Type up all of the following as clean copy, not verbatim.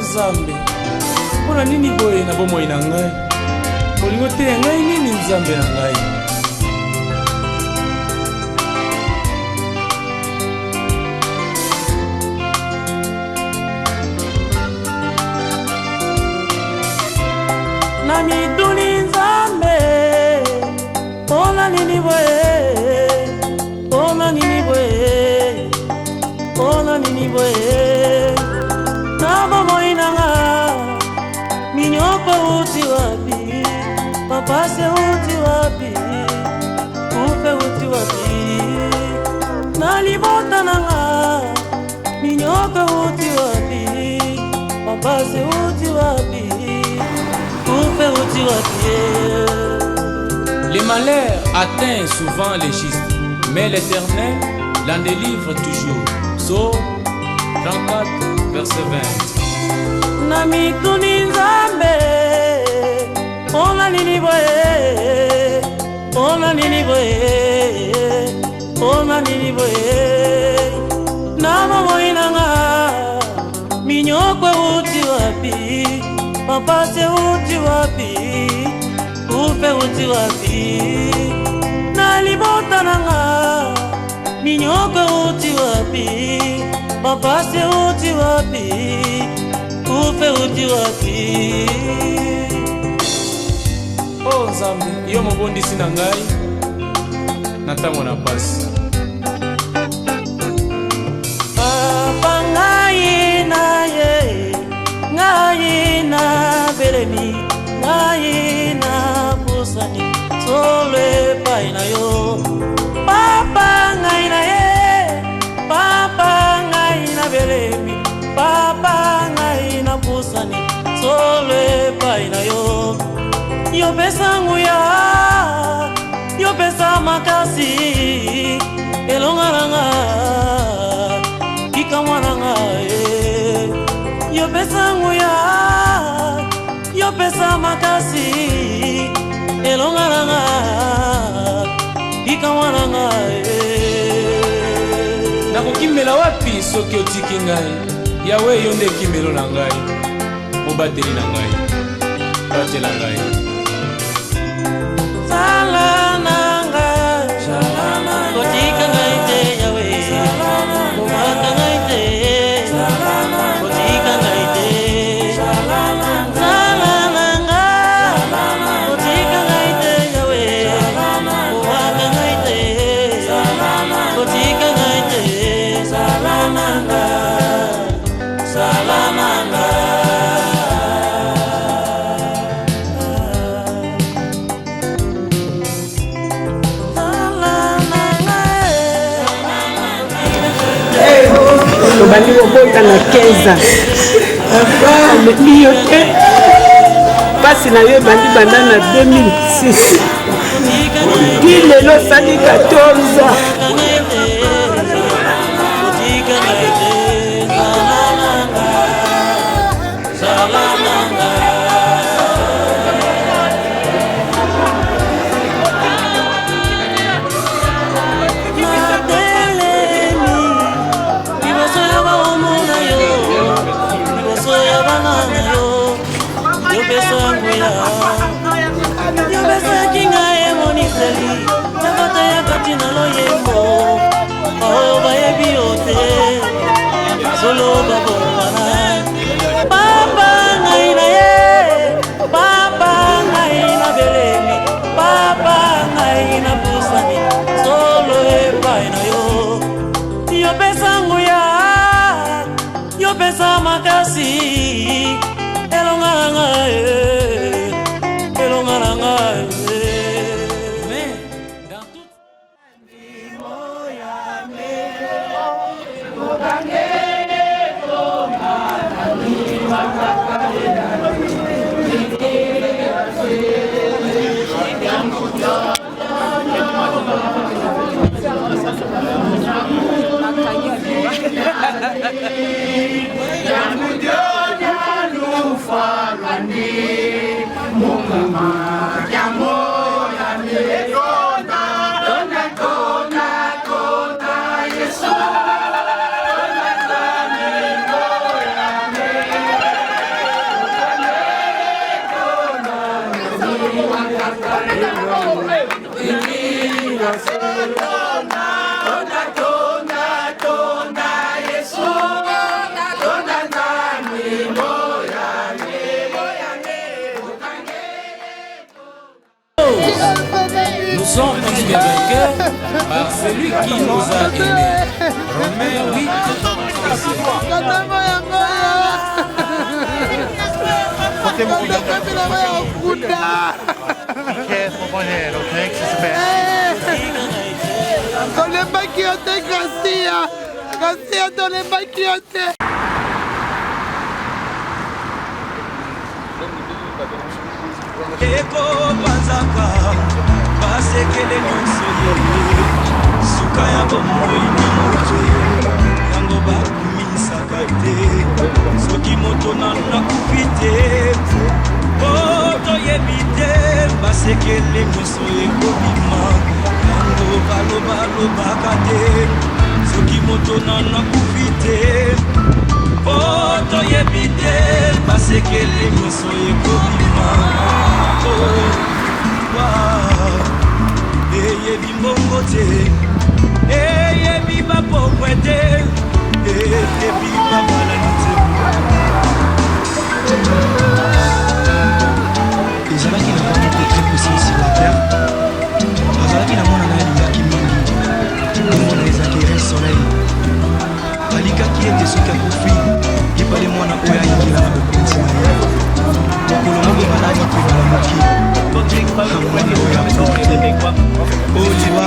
Nzambe, mpona nini boye na bomoi na ngai? Bolingo te ngai nini Nzambe na ngai? Na mituni Nzambe, mpona nini boye? Mpona nini boye? Mpona nini boye? Na bomoi na nga, minyoko uti wapi? Mapase uti wapi? Kupe uti wapi? Na libota na nga, minyoko uti wapi? Mapase uti wapi? Kupe uti wapi? Les malheurs atteignent souvent les justes, mais l'Éternel l'en délivre toujours. Psaume 34, verset 20. Na mituni Nzambe, mpona nini boye? Mpona nini boye? Mpona nini boye? Na bomoi na nga, minyoko uti wapi? Mapase uti wapi? Kupe uti wapi? Na libota na nga, minyoko uti wapi? Mapase uti wapi? Kupe uti wapi? Oh Nzambe, yo mobondisi na ngai na ntango na pasi. Papa ngai na ye, ngai na belemi, ngai na pusani, solo epai na yo. Papa ngai na ye, papa ngai na belemi, papa ngai na pusani, solo epai na yo. Yo pesa nguya, yo pesa makasi, elonga nanga, kika mwana nga. Yo pesa nguya, yo pesa makasi, elonga nanga, kika mwana nga. Nakokimela wapi soki otiki ngai? Yawe yo nde kimelo na ngai, mobateli na ngai, batela ngai. Sala nanga, kotika ngai te Yawe, komaka ngai te, kotika ngai te. Sala nanga, kotika ngai te Yawe, komaka ngai te, kotika ngai te. Sala nanga, sala nanga. Tobandi kobota na 15 amemi yo te pasi na yo ebandi banda na 2006 ti lelo osali 14 Yo besa kinga emoniseli, nakata ya kati na loyembo. Oh baebi ote, solo babomana. Papa ngai na ye, papa ngai na belemi, papa ngai na pusani, solo epai na yo. Yo besa nguya, yo besa makasi, elonga ngai. celui qui nous a aimés. Romains 8. Eko bazaka basekele nyonso ye suka ya bomoi na moto yango bakumisaka te soki moto nano nakufi te toyebi te basekele nyonso ekobima yango balobalobaka te soki moto nano nakufi te toyebi te basekele nyonso ekobima eyebi mbongo te eyebi bapokwe te eyebi babalani te ezalaki na bango te très possible sur la terre azalaki na mwana na alingaki mingi omona ezalaki ere soleil alikaki ete soki akufi epale mwana oyo ayingela na bokonzi na ye mokolo moko balaki mpe balamoki amwana oyo apoke oliwa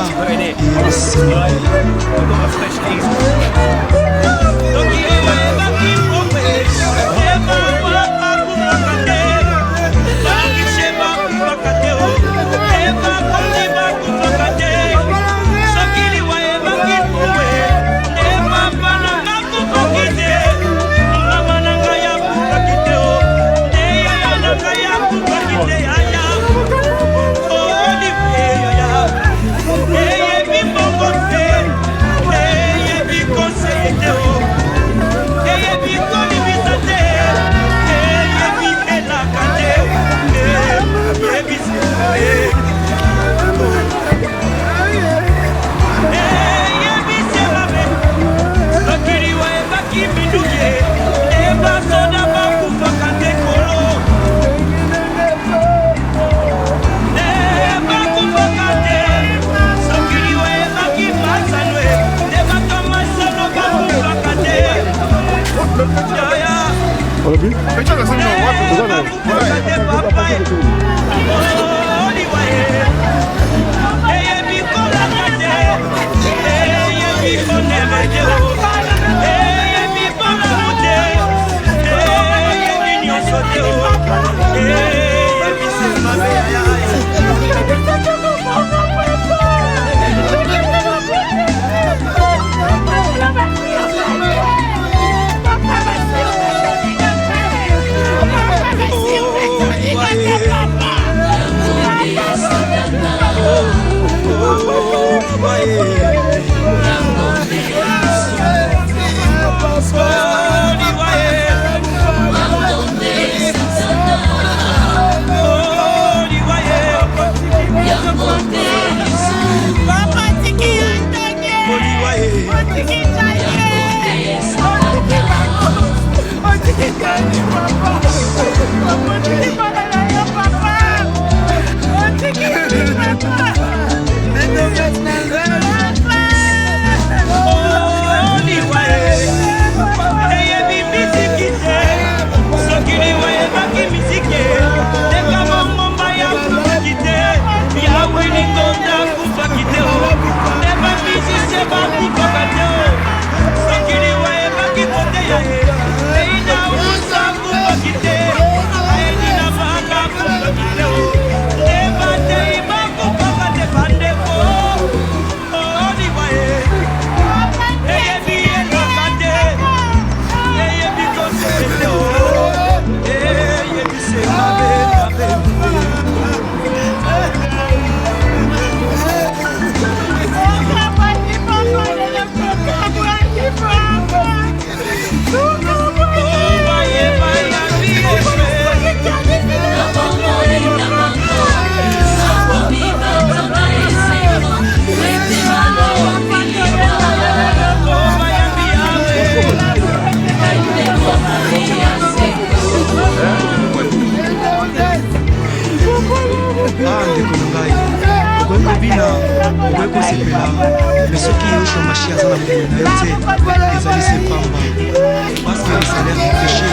mais ce qui est au chômage à la les alliés c'est pamba parce que les salaires du péché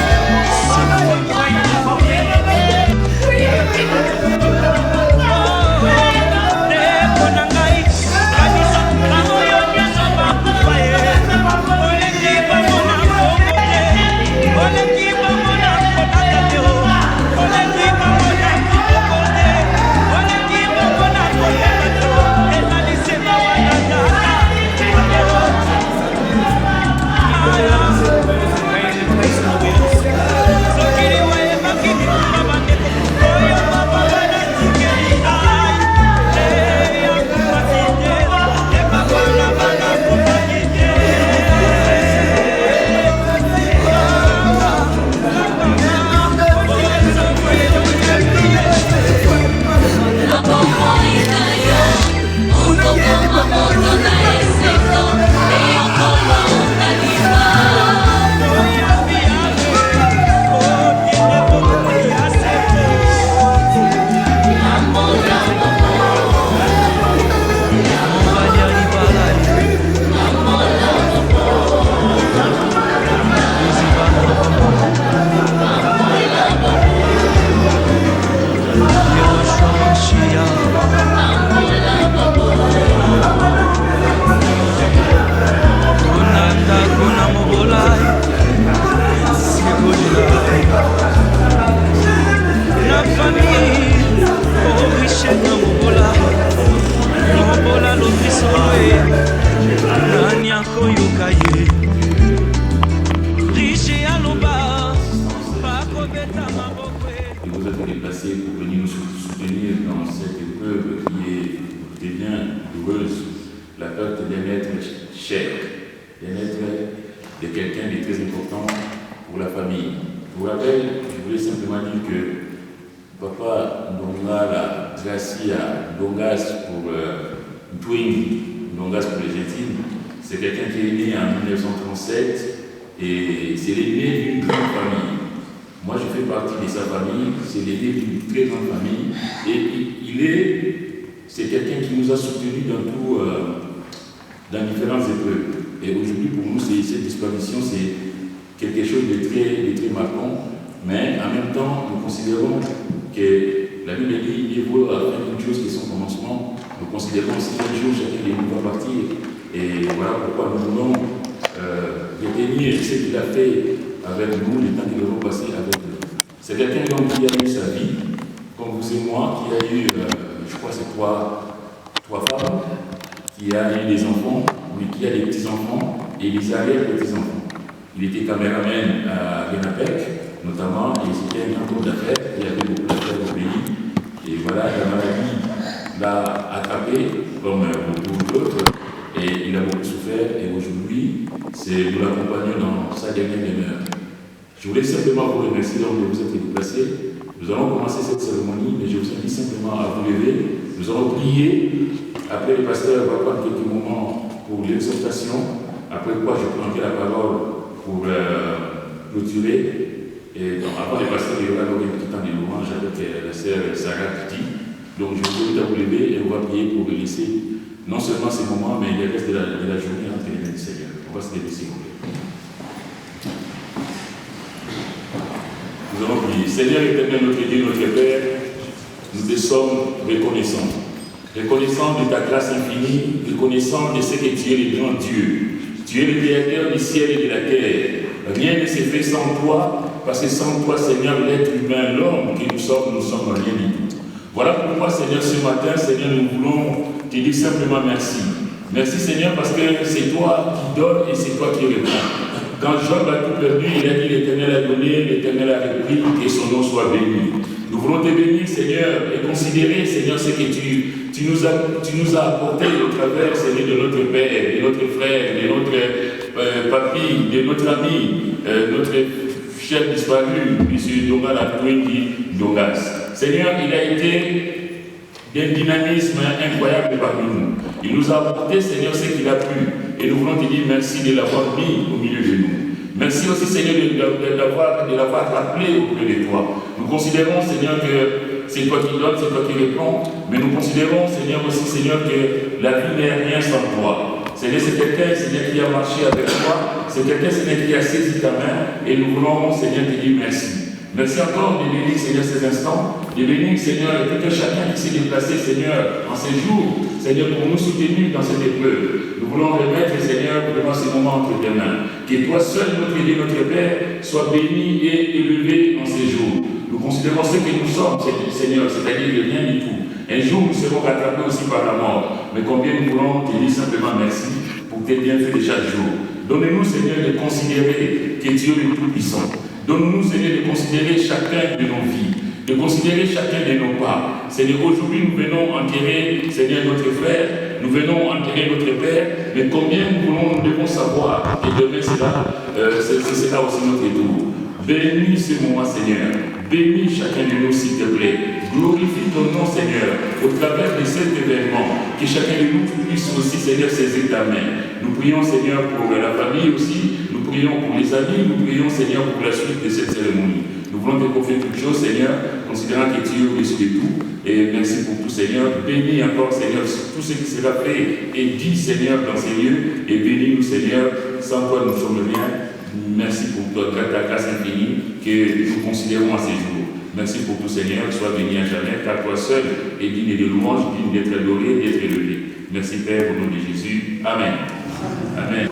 c'est la mort. Vous êtes déplacés pour venir nous soutenir dans cette épreuve qui est bien douloureuse, la perte d'un être cher, d'un être de quelqu'un de très important pour la famille. Pour rappel, je voulais simplement dire que Papa Ndonga Gracia Ndongas pour Twing, Ndongas pour les Gétines, c'est quelqu'un qui est né en 1937 et c'est l'aîné d'une grande famille. Moi, je fais partie de sa famille, c'est l'aîné d'une très grande famille et c'est quelqu'un qui nous a soutenus dans différentes épreuves. Et aujourd'hui, pour nous, cette disparition, c'est quelque chose de très marquant, mais en même temps, nous considérons que la Bible dit il vaut faire une chose qui est son commencement. Nous considérons aussi qu'un jour, chacun de nous va partir. Et voilà pourquoi nous voulons retenir ce qu'il a fait avec nous, les temps que nous avons passé avec nous. C'est quelqu'un qui a eu sa vie, comme vous et moi, qui a eu, je crois, c'est trois femmes, qui a eu des enfants, mais qui a des petits-enfants et des arrière-petits-enfants. Il était caméraman à Renapec, notamment, et c'était un homme d'affaires, il y avait beaucoup d'affaires au pays. Et voilà, la maladie l'a attrapé, comme beaucoup d'autres, et il a beaucoup souffert, et aujourd'hui, nous l'accompagnons dans sa dernière demeure. Je voulais simplement vous remercier de vous être déplacés. Nous allons commencer cette cérémonie, mais je vous invite simplement à vous lever. Nous allons prier. Après, le pasteur va prendre quelques moments pour l'exhortation, après quoi je prendrai la parole pour clôturer. Et donc, avant le pasteur, il y aura un petit temps de louange avec la sœur Sarah Kiti. Donc, je vous invite à vous lever et on va prier pour laisser non seulement ces moments, mais le reste de la journée entre les mains du Seigneur. On va se lever, s'il vous plaît. Nous allons prier. Seigneur éternel, notre Dieu, notre Père, nous te sommes reconnaissants. Reconnaissants de ta grâce infinie, reconnaissants de ce que tu es le grand Dieu. Tu es le créateur du ciel et de la terre. Rien ne s'est fait sans toi, parce que sans toi, Seigneur, l'être humain, l'homme que nous sommes rien du tout. Voilà pourquoi, Seigneur, ce matin, Seigneur, nous voulons te dire simplement merci. Merci, Seigneur, parce que c'est toi qui donnes et c'est toi qui réponds. Quand Job a tout perdu, il a dit l'Éternel a donné, l'Éternel a repris, que son nom soit béni. Nous voulons te bénir, Seigneur, et considérer, Seigneur, ce que tu nous as apporté au travers, Seigneur, de notre Père, de notre frère, de notre papy, de notre ami, notre chef disparu, M. Ndonga Twingi Ndongas. Seigneur, il a été d'un dynamisme incroyable parmi nous. Il nous a apporté, Seigneur, ce qu'il a pu. Et nous voulons te dire merci de l'avoir mis au milieu de nous. Merci aussi, Seigneur, de l'avoir rappelé auprès de toi. Nous considérons, Seigneur, que c'est toi qui donnes, c'est toi qui réponds. Mais nous considérons, Seigneur, aussi, Seigneur, que la vie n'est rien sans toi. Seigneur, c'est quelqu'un, Seigneur, qui a marché avec toi. C'est quelqu'un, Seigneur, qui a saisi ta main. Et nous voulons, Seigneur, te dire merci. Merci encore de bénir, Seigneur, ces instants. De bénir, Seigneur, tout un chacun qui s'est déplacé, Seigneur, en ces jours. Seigneur, pour nous soutenir dans cette épreuve. Nous voulons remettre, Seigneur, devant ces moments entre tes mains. Que toi seul, notre Dieu, notre Père, soit béni et élevé en ces jours. Nous considérons ce que nous sommes, Seigneur, c'est-à-dire de rien du tout. Un jour, nous serons rattrapés aussi par la mort. Mais combien nous voulons te dire simplement merci pour tes bienfaits de chaque jour. Donne-nous, Seigneur, de considérer que Dieu est tout-puissant. Donne-nous, Seigneur, de considérer chacun de nos vies, de considérer chacun de nos pas. Seigneur, aujourd'hui, nous venons enterrer, Seigneur, notre frère, nous venons enterrer notre Père, mais combien nous devons savoir que demain, c'est là aussi notre tour. Bénis ce moment, Seigneur. Bénis chacun de nous, s'il te plaît. Glorifie ton nom, Seigneur, au travers de cet événement. Que chacun de nous puisse aussi, Seigneur, saisir ta main. Nous prions, Seigneur, pour la famille aussi. Nous prions pour les amis. Nous prions, Seigneur, pour la suite de cette cérémonie. Nous voulons te confier toutes choses, Seigneur, considérant que tu es au-dessus de tout. Et merci pour tout, Seigneur. Bénis encore, Seigneur, tout ce qui sera fait et dit, Seigneur, dans ces lieux. Et bénis-nous, Seigneur, sans toi nous sommes rien. Merci pour ta grâce infinie que nous considérons à ces jours. Merci pour tout, Seigneur. Sois béni à jamais, car toi seul est digne de louange, digne d'être adoré, d'être élevé. Merci, Père, au nom de Jésus. Amen. Amen.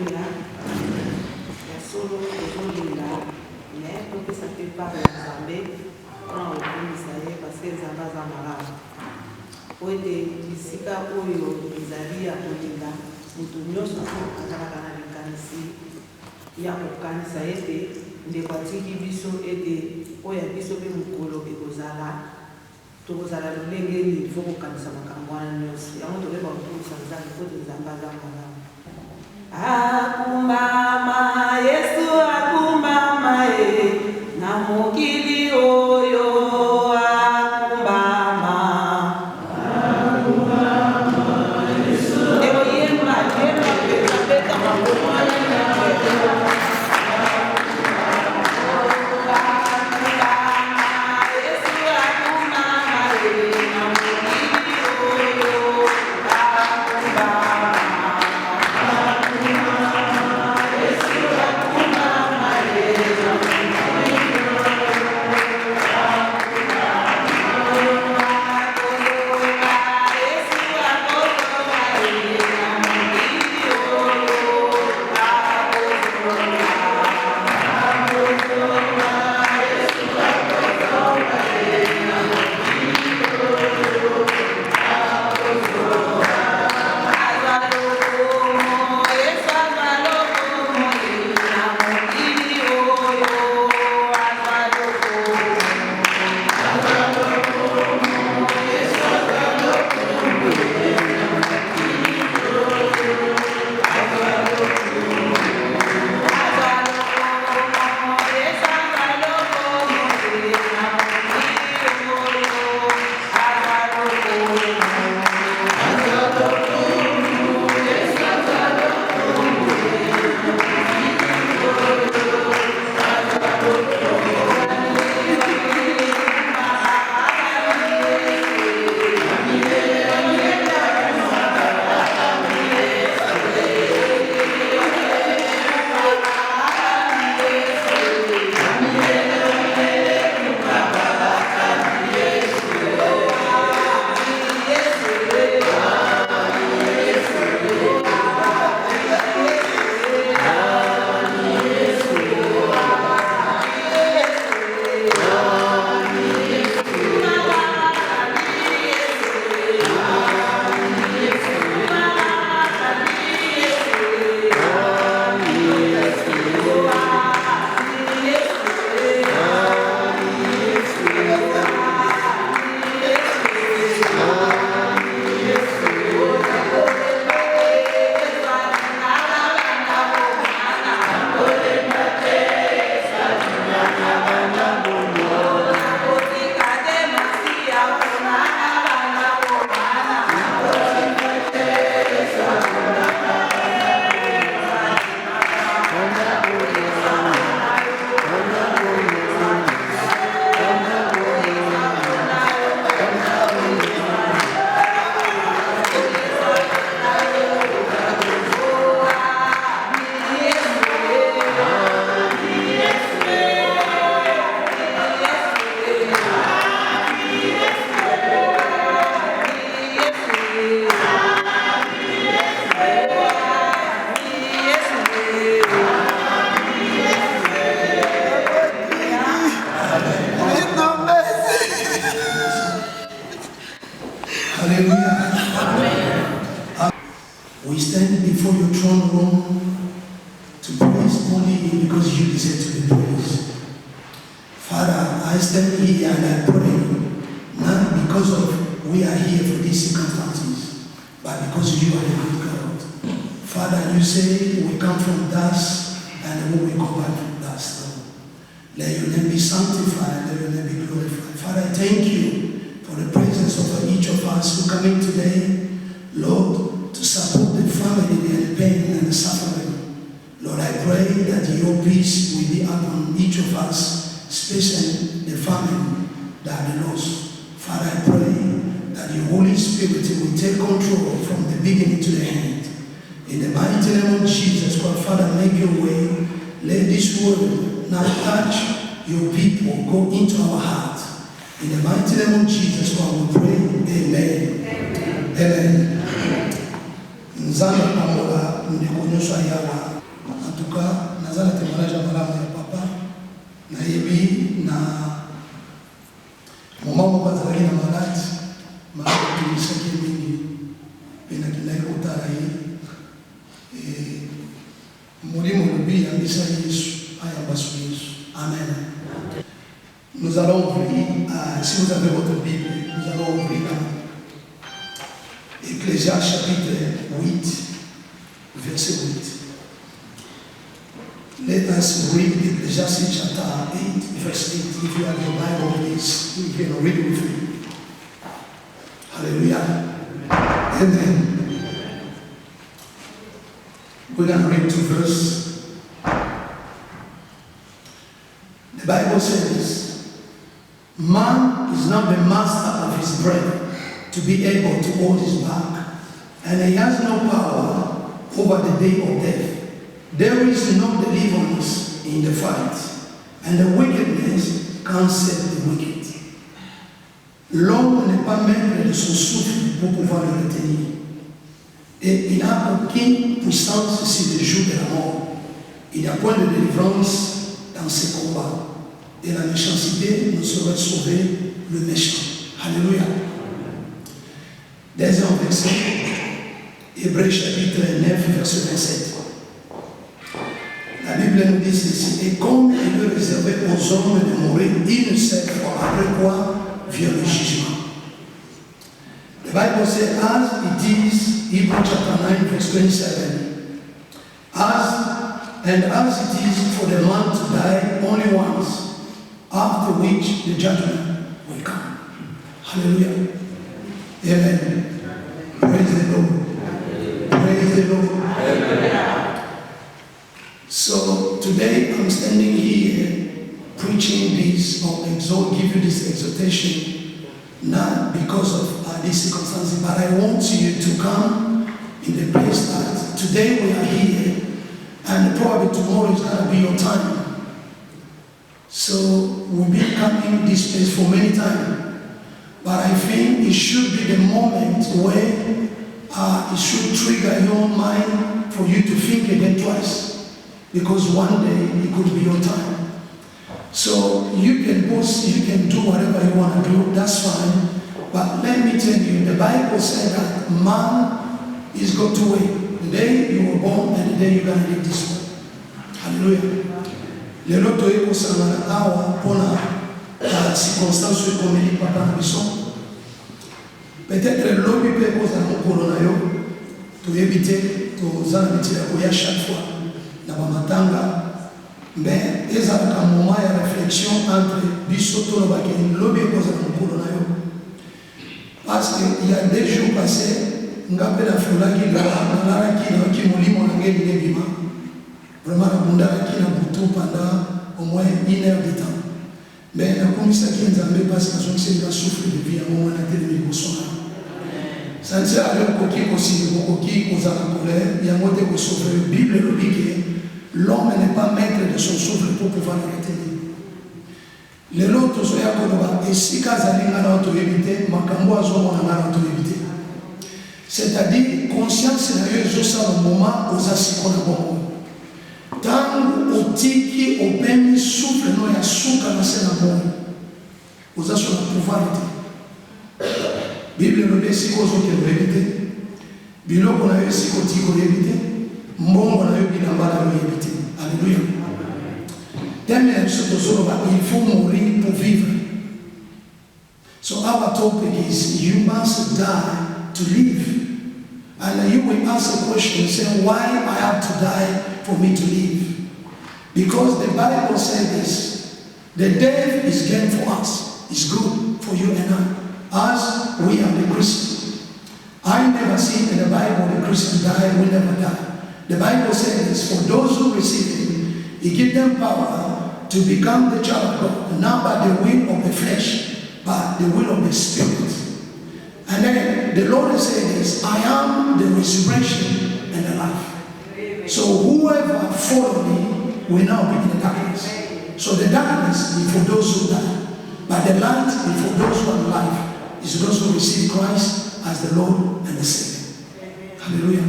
ya kokanisa ete ndeko atiki biso ete oyo biso mpe mokolo ekozala tokozala lolenge nini fo kokanisa makambo wana nyonso yango tokeba kotumisa nzambe po nzambe aza malamu. Akumbama Yesu akumbama na mokili oyo akumbama Yesu oyemba yemba beta makomo Yes. stand here and I pray, not because of we are here for these circumstances, but because you are a good God. Father, you say we come from dust and we will go back from dust. Let your name be sanctified, let your name be glorified. Father, I thank you for the presence of each of us who come in today, Lord, to support the family and the pain and the suffering. Lord, I pray that your peace will be upon each of us, especially the family that are lost. Father, I pray that your Holy Spirit will take control from the beginning to the end. In the mighty name of Jesus, God, Father, make your way. Let this word now touch your people, go into our heart. In the mighty name of Jesus, God, we pray. Amen. Amen. Nzambe pamola ndikonyosha yawa. Antuka nazala temaraja malamu ya papa na yebi na mama bazalaki na malati malati tulisaki mingi pena kinai kotala yi mulimo lubi ya misa Yesu aya basu Yesu. Amen. Nous allons ouvrir, si vous avez votre Bible, nous allons ouvrir dans Ecclésiaste chapitre 8, verset 8. Let us read Ecclesiastes chapter 8, verse 8. If you have your Bible, please, you can read it with me. Hallelujah. Amen. We're going to read 2 verses. The Bible says, man is not the master of his breath to be able to hold his back, and he has no power over the day of death. There is no deliverance in the fight, and the wickedness can't save the wicked. L'homme n'est pas maître de son souffle pour pouvoir le retenir, et il n'a aucune puissance sur le jour de la mort. Il n'y a point de délivrance dans ces combats. Et la méchanceté ne saurait sauver le méchant. Alléluia. Deuxième verset, Hébreux chapitre 9, verset 27. La Bible nous dit ceci: et comme il est réservé aux hommes de mourir une seule fois, après quoi vient le jugement. The Bible says, as it is, Hebrews chapter 9, verse 27. As it is for the man to die only once, after which the judgment will come. Hallelujah. Amen. Praise the Lord. Praise the Lord. Amen. So today I'm standing here preaching this or give you this exhortation, not because of these circumstances, but I want you to come in the place that today we are here, and probably tomorrow is going to be your time. So we've been coming this place for many times, but I think it should be the moment where it should trigger your mind for you to think again twice, because one day it could be your time. So you can boast, you can do whatever you want to do, that's fine. But let me tell you, the Bible said that man is going to wait. The day you were born and the day you're going to leave this world. Hallelujah. Lelo toyeko sangana awa pona circonstance ko meli papa na biso. Peut-être lobi pe ko za mokolo na yo to éviter to zana bitira ko ya chaque fois na ba matanga. Mais ezala ka moment ya réflexion entre biso to ba ke lobi ko za mokolo na yo. Parce que il y a des jours passés ngape la fulaki la ki na ki molimo na ngeli ngebima. Vraiment, la bundara qui n'a bouton pendant au moins 1 heure de temps. Mais la commission qui nous a mis parce que c'est la souffle de vie à un moment donné de l'émotion. Ça ne sert à rien qu'on aussi qu'on a la colère. Il y a un mot de souffle. La Bible le dit que l'homme n'est pas maître de son souffle pour pouvoir le retenir. Les autres sont à Konoba. Et si Kazali n'a pas évité, Makambo a son n'a pas évité. C'est-à-dire, conscience n'a eu juste au moment où ça s'y connaît. Tangu otiki opemi souffle no ya suka na sena moyo uzaso na pouvoir te Bible no besi ko zo ke revite biloko na yo siko tiko revite mbongo na yo bilamba na yo revite. Alléluia. il faut mourir pour vivre. So our topic is you must die to live. And you will ask a question saying, why I have to die for me to live? Because the Bible says this, the death is gain for us. It's good for you and I, as we are the Christians. I never see in the Bible the Christian die, will never die. The Bible says this, for those who receive Him, He gives them power to become the child of God, not by the will of the flesh, but the will of the Spirit. And then the Lord is saying this, I am the resurrection and the life. So whoever follow me will now be in the darkness. So the darkness is for those who die, but the light is for those who are alive. It's those who receive Christ as the Lord and the Savior. Hallelujah.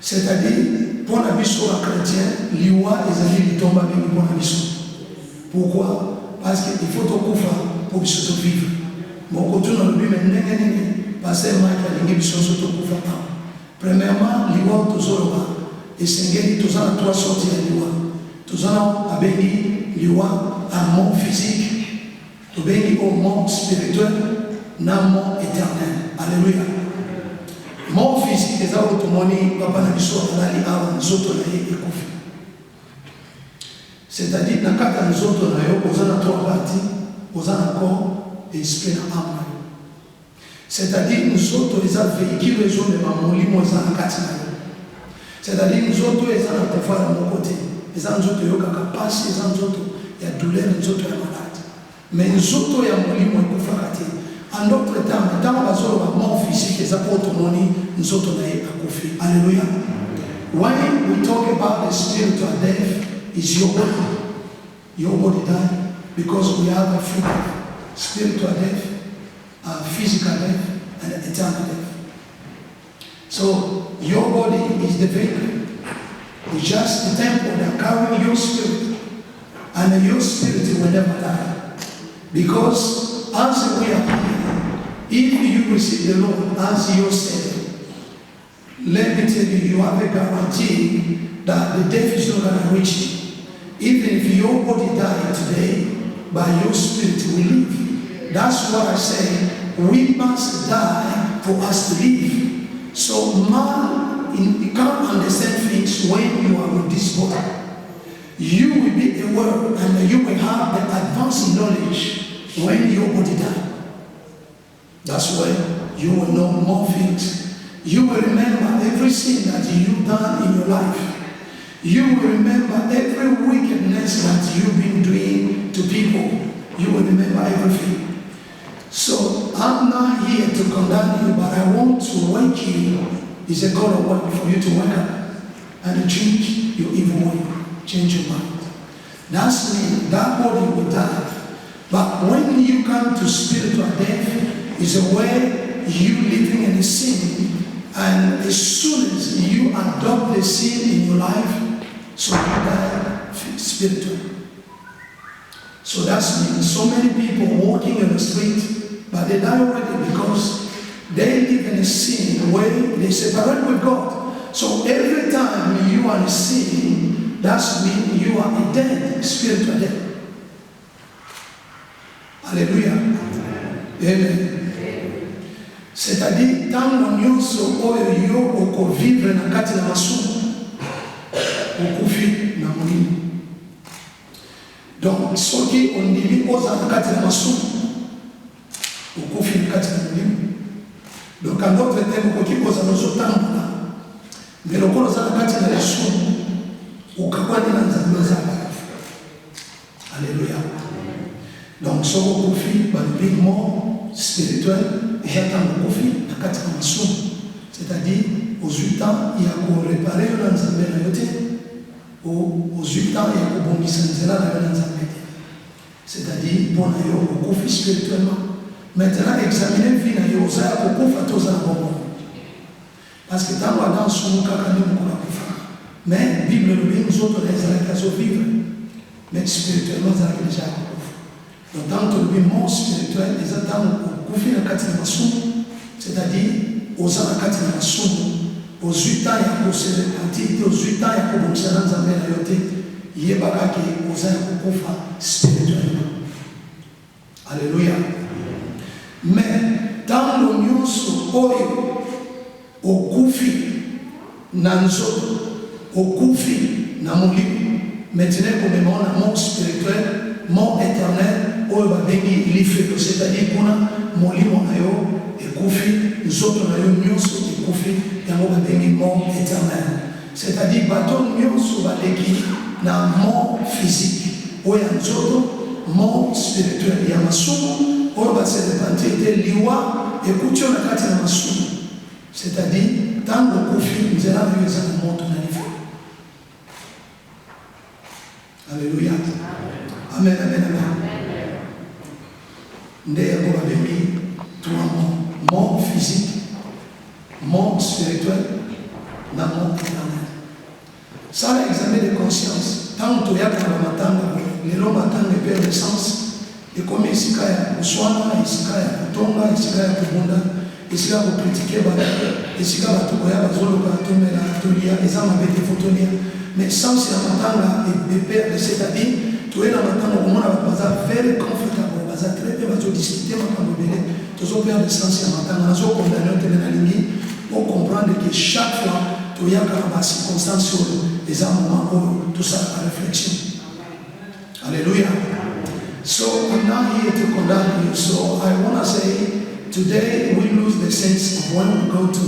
C'est-à-dire, pour la mission chrétien, l'iwa est allé tomber même pour la mission. Pourquoi? Parce qu'il faut tout faire pour vivre. Mon côté dans le but, mais parce que moi, il y a des choses qui sont tout faire. Premièrement, l'iwa toujours et c'est tous en trois sorties de l'iwa. Tous en avec l'iwa un monde physique, tout bien au monde spirituel, un monde éternel. Alléluia. Mon physique, les autres moni, papa n'a pas allé à nous autres et koufi. C'est-à-dire, dans le cas de nous autres, nous avons trois parties, nous avons corps et esprit dans l'âme. C'est-à-dire, nous autres, les autres véhicules, les autres, nous avons un quatre. C'est-à-dire, nous autres, les autres, nous avons mon côté. Les autres, nous avons un passe, les autres, il y a douleur, nous autres, il y a malade. Mais nous autres, il y a mon lit, moi, en d'autres termes, dans le monde physique, les apôtres m'ont dit, nous autres, on est à Kofi. Alléluia. When we talk about the spiritual death, it's your body. Your body died because we have a free death. Spiritual death, physical death, and eternal death. So, your body is the vehicle. It's just the temple that carries your spirit. And your spirit will never die. Because as we are here, if you receive the Lord as your Savior, let me tell you, you have a guarantee that the death is not going to reach you. Even if your body died today, but your spirit will live. That's what I say. We must die for us to live. So man, you can't understand things when you are with this body. You will be aware and you will have the advanced knowledge when your body dies. That's why you will know more things. You will remember everything that you've done in your life. You will remember every wickedness that you've been doing to people. You will remember everything. So I'm not here to condemn you, but I want to wake you. It's a God of work for you to wake up and change your evil way, change your mind. That's me. That body will die. But when you come to spiritual death, it's a way you living in a sin, and as soon as you adopt the sin in your life, so you die spiritually. So that's means so many people walking in the street, but they die already because they live in a sin where they separate with God. So every time you are in sin, that means you are dead, spiritual death. Hallelujah. Amen. C'est-à-dire, tant qu'on so oyo oko vivre na kati na masumu, okufi na molimo. Donc, soki ondimi oza na kati na masumu, okufi na kati na molimo. Donc, en d'autres termes, okoki oza nozotambola, mais lokola oza na kati na lisumu, okakwani na nzambe ozala. Alléluia. Donc, soko okufi, balobi mort spirituel, j'attends le conflit à 4 ans. C'est-à-dire, aux 8 ans, il y a pour réparer le Nzambe na yote, aux 8 ans, il y a pour bongisa nzela na Nzambe. C'est-à-dire, pour na yo, au conflit spirituellement. Maintenant, examiner vie na yo, ça a beaucoup fait aux arbres. Parce que dans la danse, on a quand même beaucoup à faire. Mais, la Bible nous dit, nous autres, les arrêtations vivre. Mais spirituellement, ça a déjà beaucoup. Donc, dans le monde spirituel, les attentes au conflit na kati na masumu, c'est-à-dire aux anakati na masumu, aux 8 ans, il y a pour se repentir, aux 8 ans, il y a pour bongisa na Nzambe na yote, yebaka ke oza kokufa spirituellement. Alléluia. Mais dans le nyonso oyo okufi na nzoto, okufi na molimo, maintenant comme na mort spirituel, mort éternel oyo babengi lifelo, c'est-à-dire kuna molimo na yo ekufi, nzoto na yo nyonso ekufi, yango babengi mort éternel. C'est-à-dire bato nyonso baleki na mort physique oyo nzoto, mort spirituel ya masumu oyo baserepanti ete liwa ekuti oyo na kati na masumu, c'est-à-dire tango okufi nzela na yo eza na moto na life. Alléluia. Amen, amen, amen. Nde yango babengi trois morts, mort physique, mort spirituel, na mort éternel. Ça l'examen de conscience. Tant que tu as la matanga, les lois matanga perdent le sens. Et comme ici, il y a Bouswana, ici, il y a Tonga, ici, il y a Kubunda, ici, il y a critiquer, ici, il y a Tokoya, Bazolo, Tomela, Tolia, les âmes avec des photonia. Mais sans ce matanga, et perdre, c'est-à-dire, tu es dans le matanga, au moins, on va very comfortable, on va très bien, on va discuter, on va parler, tu vas perdre le sens de matanga, on va condamner, on va ligne, pour comprendre que chaque fois, tu as des circonstances, des moments où tout ça à réflexion. Alléluia. So I'm not here to condemn you. So I want to say today we lose the sense of when we go to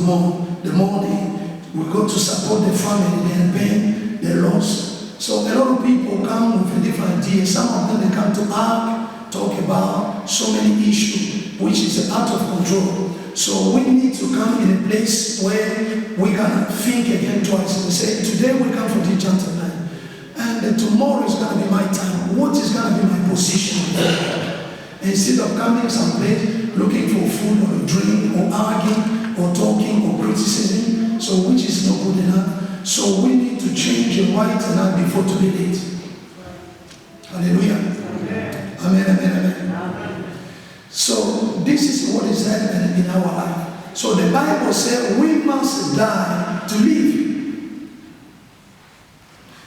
the morning, we go to support the family, their pain, their loss. So a lot of people come with a different idea. Some of them they come to argue, talk about so many issues, which is out of control. So we need to come in a place where we can think again twice. We say, today we come for the gentleman, and tomorrow is going to be my time. What is going to be my position? Instead of coming someplace looking for food or a drink or arguing or talking or criticizing, so which is not good enough. So we need to change it right now before too late. Hallelujah. Amen, amen, amen. Amen. So this is what is happening in our life. So the Bible says we must die to live.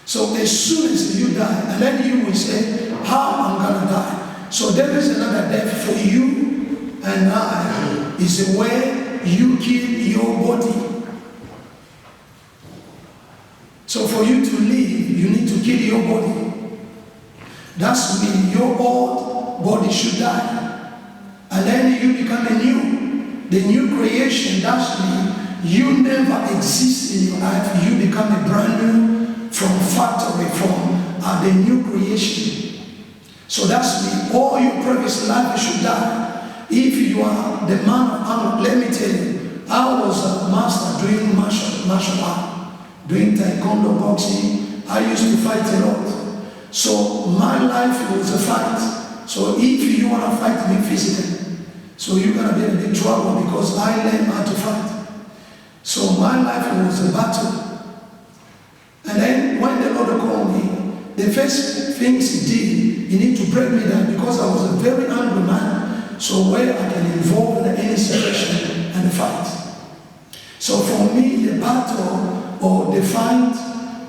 So as soon as you die, and then you will say, how I'm going to die. So there is another death for you and I, is where you kill your body. So for you to live, you need to kill your body. That's mean your old body should die. And then you become a the new creation. That's mean you never exist in your life. You become a brand new from factory, from the new creation. So that's mean all your previous life should die. If you are the man of honor, let me tell you, I was a master doing martial art, doing taekwondo, boxing. I used to fight a lot. So my life was a fight. So if you want to fight me physically, so you're going to be in big trouble because I learned how to fight. So my life was a battle. And then when the Lord called me, the first things he did, he need to break me down because I was a very angry man. So where I can involve in any situation and fight. So for me, the battle or the fight,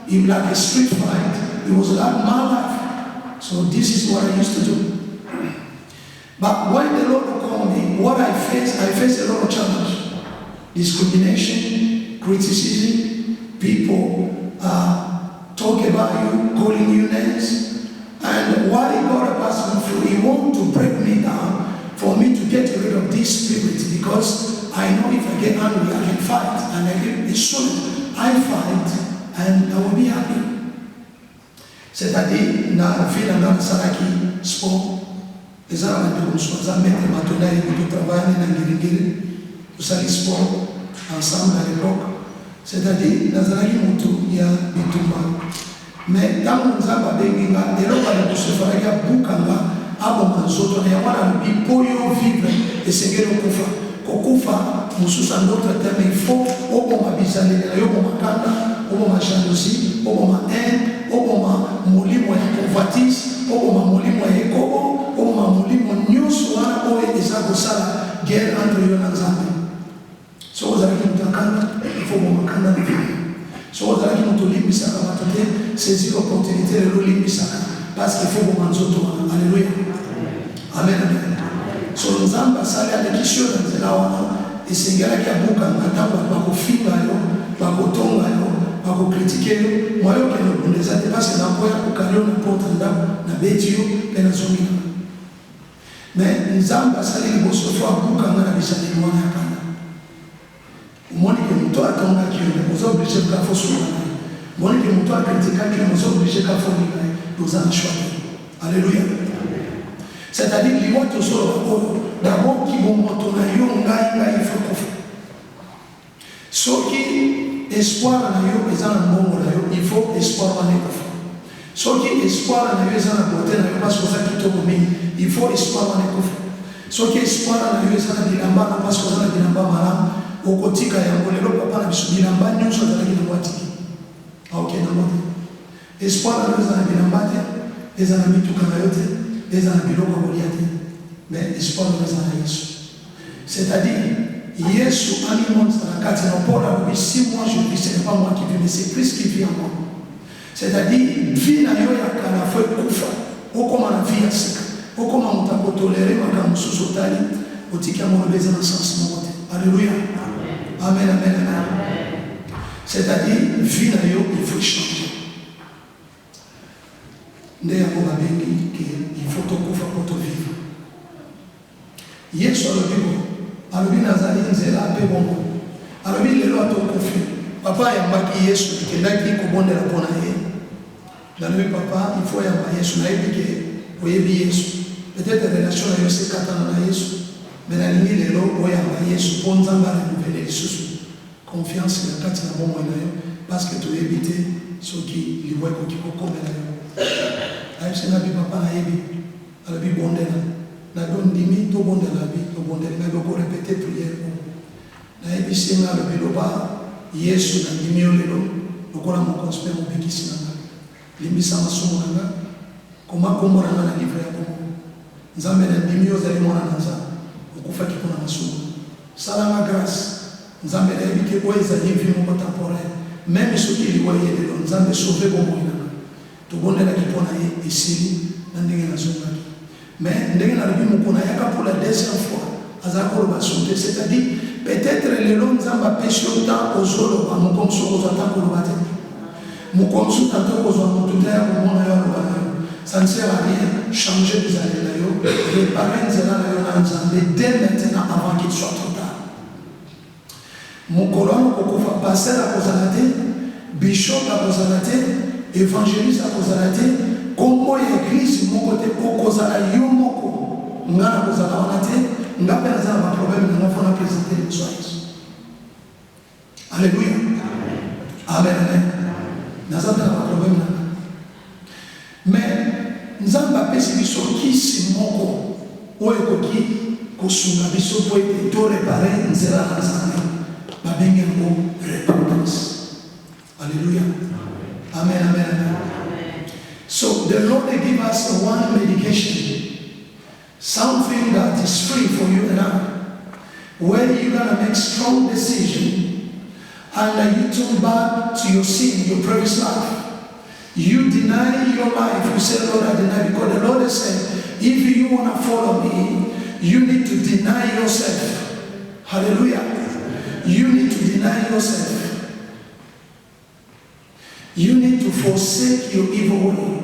in like a street fight, it was like my life. So this is what I used to do. But when the Lord called me, what I faced a lot of challenge. Discrimination, criticism, people talk about you, calling you names. And what God passed me through, he wanted to break me down for me to get rid of this spirit, because I know if I get angry, I can fight. And as soon as I fight, and I will be happy. C'est-à-dire, na ville dans Saraki, sport, les armes de Moussouza, mettre maintenant et tout travail dans Guiriguiri, tout ça, les sports, ensemble à l'époque. C'est-à-dire, dans Saraki, il y a des tournois. Mais dans le Zamba Benginga, et là, on a se faire un boucanga, abonnement, zoto, et on a dit, pour vivre, et c'est que le Koufa. Kokufa, Moussouza, d'autres termes, il faut, au moment bizarre, au moment kanda, au moment jalousie, au moment haine, au moment molimo ya convoitise, au moment molimo ya ekobo, au moment molimo nyusu wana oye eza kosala guerre entre yo na Nzambe. So ozalaki moto akanda, il faut momakanda na vie. So ozalaki moto olimbisaka bato te, saisir l'opportunité de l'Olympia parce qu'il faut qu'on manzoto. Alléluia. Amen. Amen. So nzamba sali alekisho na nzela wana esengela kia buka ngatamba bakofinga yo bakotonga yo bakokritike yo mwayo keno bondeza te parce na koya kokalio na porte ndako na beti yo pena zomina. Mais nzamba sali liboso fo buka ngana bisani mwana yakana. Umoni ke mtu atonga kiyo mozo oblige ka fo sumana. Umoni ke mtu akritika kiyo mozo oblige ka fo ni dans un choix. Alléluia. C'est-à-dire les mots solo d'abord qui vont monter yo ngai faut kofa. So qui espoir na yo ezana mbongo na yo il faut espoir na kofa. So qui espoir na yo ezana côté na yo parce que ça qui to bomé il faut espoir na kofa. So qui espoir na yo ezana bilamba parce que ça bilamba mala okotika yango lelo papa na biso bilamba nyonso za ki na watiki. OK na moto. Espoir na yo ezana bilamba te ezana mituka na yo te. Mais espoir de Jésus. C'est-à-dire, Jésus a mis mon sarakati dans Paul a dit si moi je vis, ce n'est pas moi qui vis, mais c'est Christ qui vit en moi. C'est-à-dire, vie na yo ya kana foi kufa. O comment la vie asika. O comment on t'a toléré madame sosotali, o tika mon baiser dans sens monte. Alléluia. Amen amen amen. C'est-à-dire, vie na yo il faut changer. Il faut que tu vives. Yesu alobi nazali nzela pe bongo. Alobi lelo atokofi. Papa yambaki Yesu ikendaki kobondela pona ye. Nalobi papa il faut yamba Yesu na yebike oyebi Yesu. Peut-être relation na yo se katana na Yesu. Mais na lingi lelo oyamba Yesu po nzamba renouveler lisusu. Confiance na kati na bongo na yo parce que tu éviter ce qui liwe ko kikokomela yo. Aïe, na bi papa na yebi ala bi bondela na don dimi to bondela bi to bondela na ko répéter prière na yebi singa le biloba Yesu na dimi olelo lokola mo conspect mo bikisi na limisa masomo na koma komora na livre ya komo nzambe na dimi ozali mwana na nzambe okufa kipona masomo sala grâce nzambe na yebi ke oeza yevi mo temporaire même ce qui liwa yelelo nzambe sauver bomo ina tobondela kipona ye isili na ndenge na zonga mais ndenge na bimu kona yaka pour la deuxième fois azako ba sauter c'est-à-dire peut-être le long nzamba pêche autant aux zolo ba mo komso ko zata ko ba te mo komso tanto ko zo mo tuta ko mo na yo ba ça ne sert à rien changer des années là yo réparer nzela na yo na nzambe dès maintenant avant qu'il soit trop tard mo kolon ko ko fa passer la kozalate bishop la kozalate évangéliste à Kozalate, comment l'église, mon côté, pour Kozala, Yomoko, Ngana Kozala, on a dit, n'a pas un problème, nous avons présenté les soins. Alléluia. Amen. Amen. Nous avons un problème. Mais, nous avons pas péché sur qui c'est Moko, ou est-ce Kosunga, biso pour être tout réparé, nous allons à la repentance. Alléluia. Amen, amen, amen. So the Lord give us one medication, something that is free for you and I, where you're gonna make strong decision, and you turn back to your sin, your previous life. You deny your life. You say, Lord, I deny, because the Lord has said, if you wanna follow me, you need to deny yourself. Hallelujah. You need to deny yourself. You need to forsake your evil way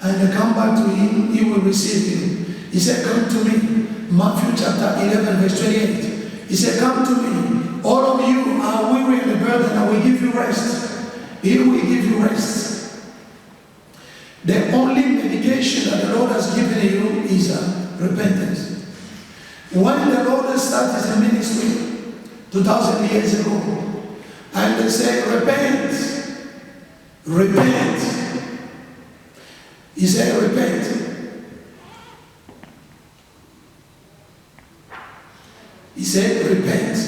and come back to him, he will receive you. He said, come to me. Matthew chapter 11 verse 28. He said, come to me. All of you are weary and burdened, I will give you rest. He will give you rest. The only medication that the Lord has given you is repentance. When the Lord started his ministry 2,000 years ago, and they say, repent. Repent. He said, repent. He said, repent.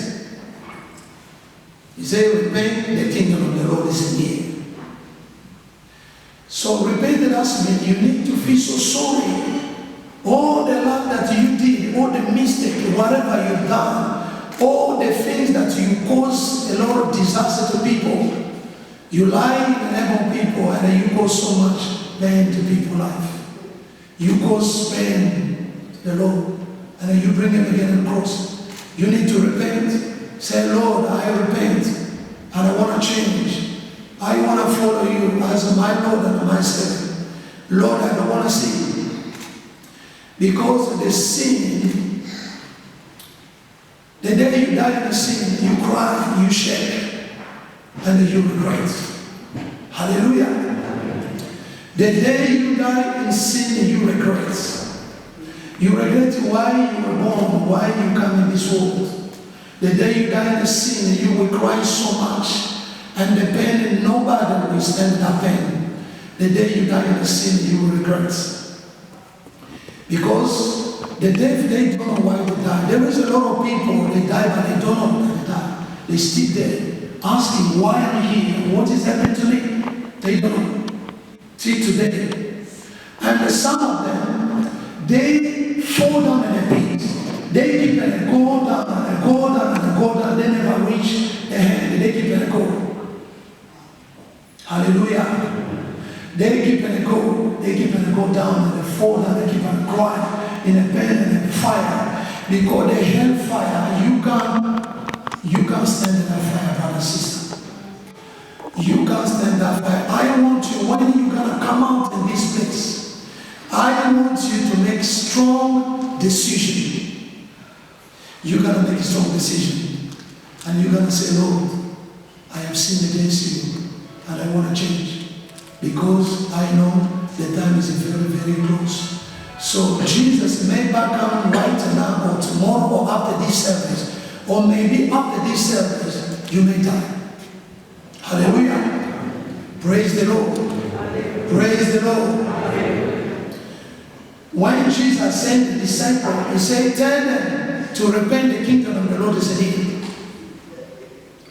He said, repent, the kingdom of the Lord is near. So repentance means you need to feel so sorry. All the love that you did, all the mistake, whatever you've done, all the things that you caused a lot of disaster to people, You lie in the name of people and then you cause so much pain to people's life. You cause pain to the Lord and then you bring him again across. You need to repent. Say, Lord, I repent and I want to change. I want to follow you as my Lord and my Savior. Lord, I don't want to sin. Because of the sin, the day you die in the sin, you cry, you shake, and you regret. Hallelujah. The day you die in sin, you regret. You regret why you were born, why you come in this world. The day you die in the sin, you will cry so much, and the pain, and nobody will stand that pain. The day you die in the sin, you will regret. Because the dead, they don't know why they die. There is a lot of people, they die, but they don't know why they die. They still there, asking why I'm here, what is happening to me? They don't know. See today. And some of them, they fall down in a pit. They keep and go down and go down and go down. They never reach the hand. They keep and go. Hallelujah. They keep and go. They keep and go down and they fall down. They keep and cry in a pain and in fire. Because the hellfire, you can't stand in that fire, brother and sister. You can't stand that fire. I want you, when you're going to come out in this place, I want you to make strong decision. You're going to make a strong decision. And you're going to say, Lord, I have sinned against you and I want to change. Because I know the time is very, very close. So Jesus may back come right now or tomorrow or after this service. Or maybe after this service, you may die. Hallelujah. Praise the Lord. Praise the Lord. When Jesus sent the disciples, he said, tell them to repent, the kingdom of the Lord is at hand.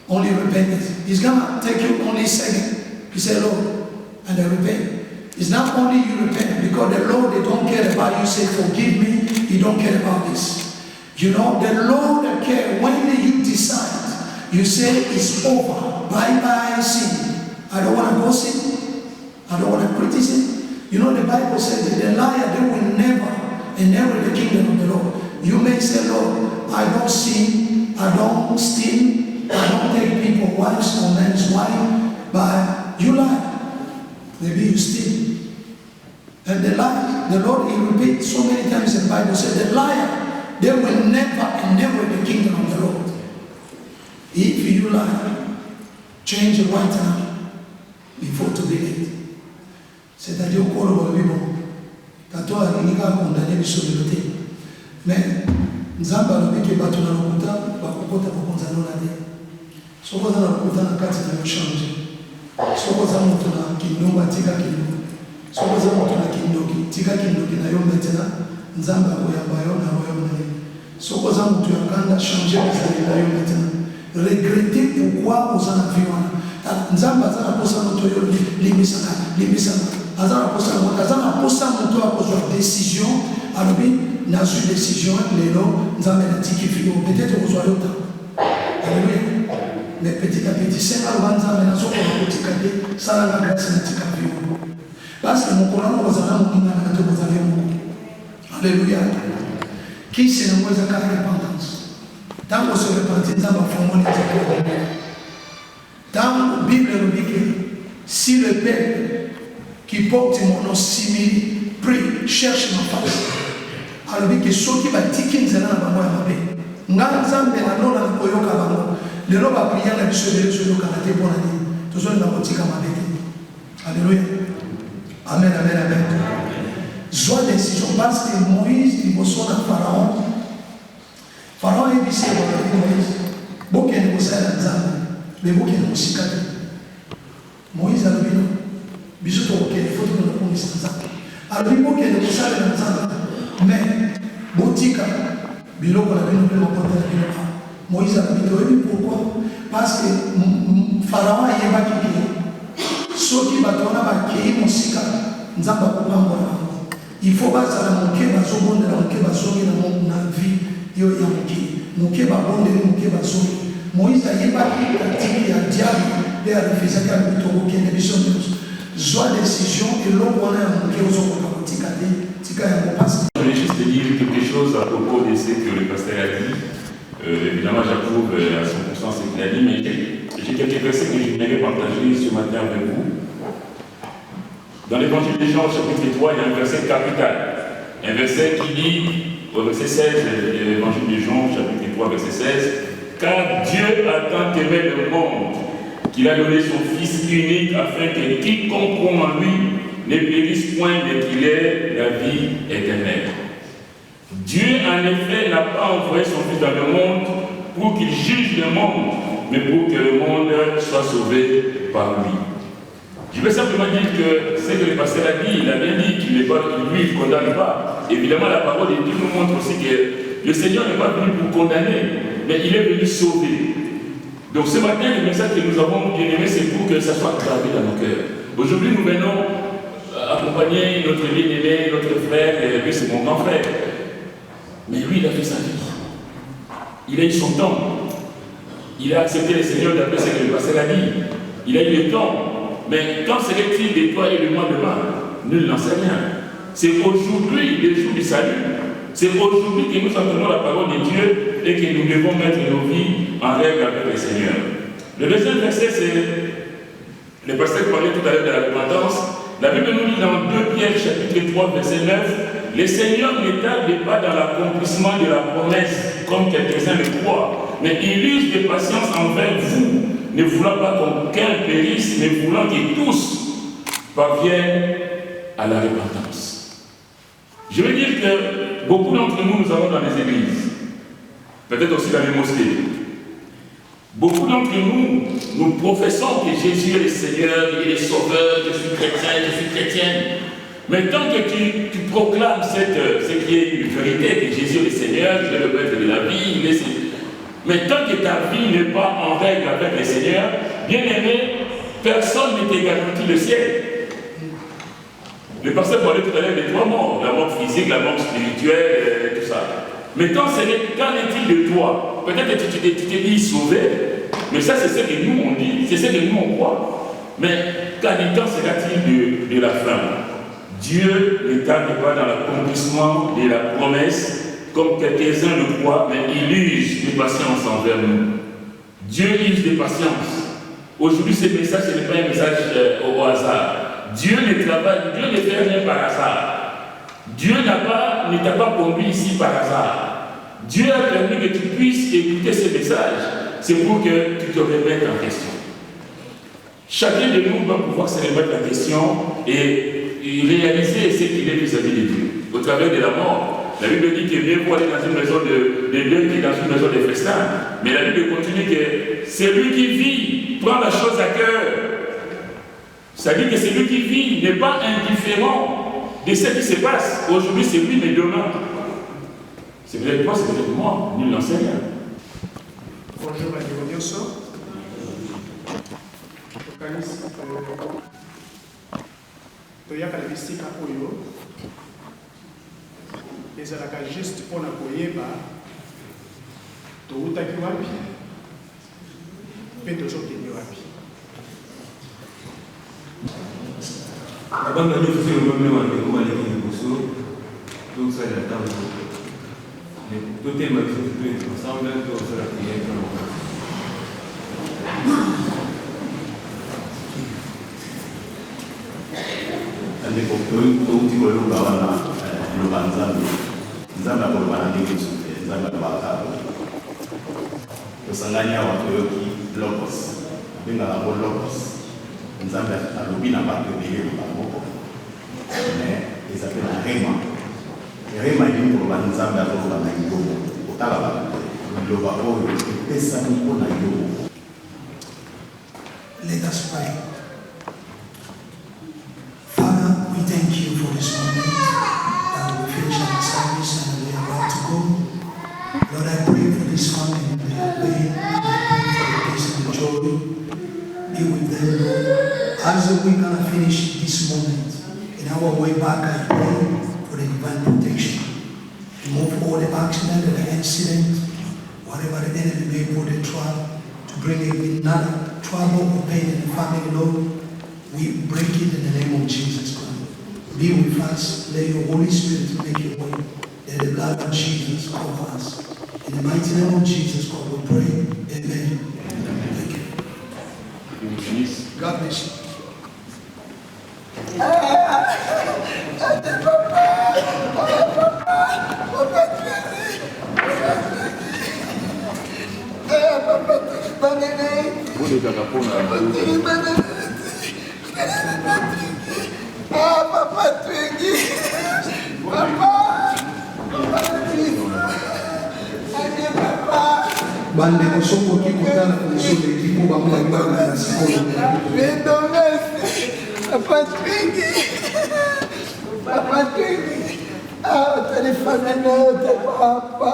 Only repentance. He's going to take you only a second. He said, Lord, and I repent. It's not only you repent, because the Lord, they don't care about you. Say, forgive me. He don't care about this. You know, the Lord cares when you decide. You say, it's over. Bye-bye sin. I don't want to go sin. I don't want to criticize. You know, the Bible says that the liar, they will never inherit the kingdom of the Lord. You may say, Lord, I don't sin, I don't steal, I don't take people's wives or men's wives, but you lie. Maybe you steal. And the liar, the Lord, he repeats so many times in the Bible, said the liar, they will never inherit the kingdom of the Lord. If you lie, change it right now before to be late. C'est-à-dire au cours de la vie, toi, il n'y a pas condamné sur le côté. Mais, nous avons dit que nous avons dit que nous avons dit ce qu'on a dit na kati na change. Ce qu'on a dit na kinonga tika kinonga. Ce qu'on a dit na kindoki tika kindoki na yo maintenant. Nzamba koyamba yo na yo na yo. Ce qu'on a dit na kanda changer na yo maintenant. Regretter pourquoi vous en avez vu. Nzamba za posa moto yo limisaka. Azana posa moto a posé décision. Alors na une décision lelo nzamba na tiki filo. Peut-être vous allez autant. Alléluia. Mais petit à petit, c'est là où on a besoin de petit à petit, ça la grâce de petit à petit. Parce que mon Coran vous a donné un peu de vous. Alléluia. Qui c'est le moins de la repentance? Tant qu'on se repentit, ça va former les Dieu. Tant la Bible nous dit que si le peuple qui porte mon nom simili prie, cherche ma face, alors dit que ceux qui va tiquer nous allons avoir ma paix. Nganzambe na nona na koyoka bango. Lelo ba priya na biso de so yoka na te bona ni. Tozo na kotika mabete. Alléluia. Amen, amen, amen. Joie décision parce que Moïse il reçoit le Pharaon. Pharaon est ici avec Moïse. Boke ne kosala nzambe. Mais boke ne kosikata. Moïse a dit non. Biso to ke faut que nous connaissions nzambe. Alors boke ne kosala nzambe. Mais botika biloko na bino bino porte na bino. Moïse a dit pourquoi? Parce que Pharaon a yebaki que soki batona ba kei mosika nzamba kopambola. Il faut bazala moke bazobonde na moke bazongi na vie yo ya moke. Moke babonde moke bazongi. Moïse a yebaki atiki ya diable de refusé qu'à Togo qui est décision soit décision et l'on a un qui aux autres tika ya passe. Je voulais juste dire quelque chose à propos de ce que le pasteur a dit. Évidemment, j'approuve à 100% ce qu'il a dit, mais j'ai quelques versets que j'aimerais partager ce matin avec vous. Dans l'évangile de Jean, chapitre 3, il y a un verset capital. Un verset qui dit, au verset 16, l'évangile de Jean, chapitre 3, verset 16, « Car Dieu a tant aimé le monde qu'il a donné son Fils unique afin que quiconque croit en lui ne périsse point, mais qu'il ait la vie éternelle. » Dieu, en effet, n'a pas envoyé son Fils dans le monde pour qu'il juge le monde, mais pour que le monde soit sauvé par lui. Je vais simplement dire que ce que le pasteur a dit, il a bien dit qu'il n'est pas, lui, il ne condamne pas. Évidemment, la parole de Dieu nous montre aussi que le Seigneur n'est pas venu pour condamner, mais il est venu sauver. Donc ce matin, le message que nous avons bien aimé, c'est pour que ça soit gravé dans nos cœurs. Aujourd'hui, nous venons accompagner notre bien-aimé, notre frère, et lui, c'est mon grand frère. Mais lui, il a fait sa vie. Il a eu son temps. Il a accepté le Seigneur d'après ce que le pasteur a dit. Il a eu le temps. Mais quand serait-il de toi et de moi demain? Nul n'en sait rien. C'est aujourd'hui le jour du salut. C'est aujourd'hui que nous entendons la parole de Dieu et que nous devons mettre nos vies en règle avec le Seigneur. Le deuxième verset, c'est le pasteur parlait tout à l'heure de la repentance. La Bible nous dit dans 2 Pierre chapitre 3 verset 9, le Seigneur ne tarde pas dans l'accomplissement de la promesse, comme quelques-uns le croient, mais il use de patience envers vous, ne voulant pas qu'aucun périsse, mais voulant que tous parviennent à la repentance. Je veux dire que beaucoup d'entre nous, nous allons dans les églises, peut-être aussi dans les mosquées. Beaucoup d'entre nous, nous professons que Jésus est le Seigneur, il est le Sauveur, je suis chrétien, je suis chrétienne. Mais tant que tu proclames ce qui est une vérité, que Jésus est le Seigneur, qu'il est le maître de la vie, mais tant que ta vie n'est pas en règle avec le Seigneur, bien aimé, personne ne te garantit le ciel. Le pasteur parlait tout à l'heure des 3 morts, la mort physique, la mort spirituelle, tout ça. Mais qu'en est-il de toi? Peut-être que tu t'es dit sauvé, mais ça c'est ce que nous on dit, c'est ce que nous on croit. Mais qu'en sera-t-il de la fin? Dieu ne tarde pas dans l'accomplissement de la promesse, comme quelques-uns le croient, mais il use de patience envers nous. Dieu use de patience. Aujourd'hui, ce message, ce n'est pas un message au hasard. Dieu ne travaille, Dieu ne fait rien par hasard. Dieu ne t'a pas conduit ici par hasard. Dieu a permis que tu puisses écouter ce message. C'est pour que tu te remettes en question. Chacun de nous doit pouvoir se remettre en question et réaliser ce qu'il est vis-à-vis de Dieu. Au travers de la mort, la Bible dit qu'il est mieux pour aller dans une maison de deuil que dans une maison de festin. Mais la Bible continue que celui qui vit prend la chose à cœur. Ça dit que celui qui vit n'est pas indifférent de ce qui se passe. Aujourd'hui c'est lui, mais demain. C'est peut-être toi, c'est peut-être moi. Nul n'en sait rien. Bonjour à Dionyoso. toyaka na bisika oyo ezalaka juste mpona koyeba toutaki wapi mpe tozokende wapi. Abanga nyonso soki olombe bandeko baleki liboso tokosalela ntango totemba biso ensemble tokosala priere mpona makasi. Andeko touti koloba wana loba nzambe akoloba na ndenge mosusu te nzambe alobaka tosangani awa toyoki logos abengaka yango logos nzambe alobi na bato ebele loba moko mais eza mpe na rema rema elingi koloba nzambe azoloba na lilobo kotala bato liloba oyo epesami mpo na yo. Let us pray. Father, we thank you for this moment that we finish our service and we are about to go. Lord, I pray for this family, the pain, I pray for the peace and the joy. Be with them, Lord. As we're going to finish this moment, in our way back, I pray for the divine protection. Remove all the accident and the incident, whatever the enemy may put a trial to bring another trouble or pain in the family, Lord, we break it in the name of Jesus Christ. Be with us. Let your Holy Spirit make your way. Let the blood of Jesus cover us. In the mighty name of Jesus Christ, we pray. Amen. Thank you. God bless you. Papa Twingi, Papa, Bande kosoko kikutana kulisole kipo bamula bana na sikolo. Papa Twingi, Papa Twingi, téléphone note, Papa,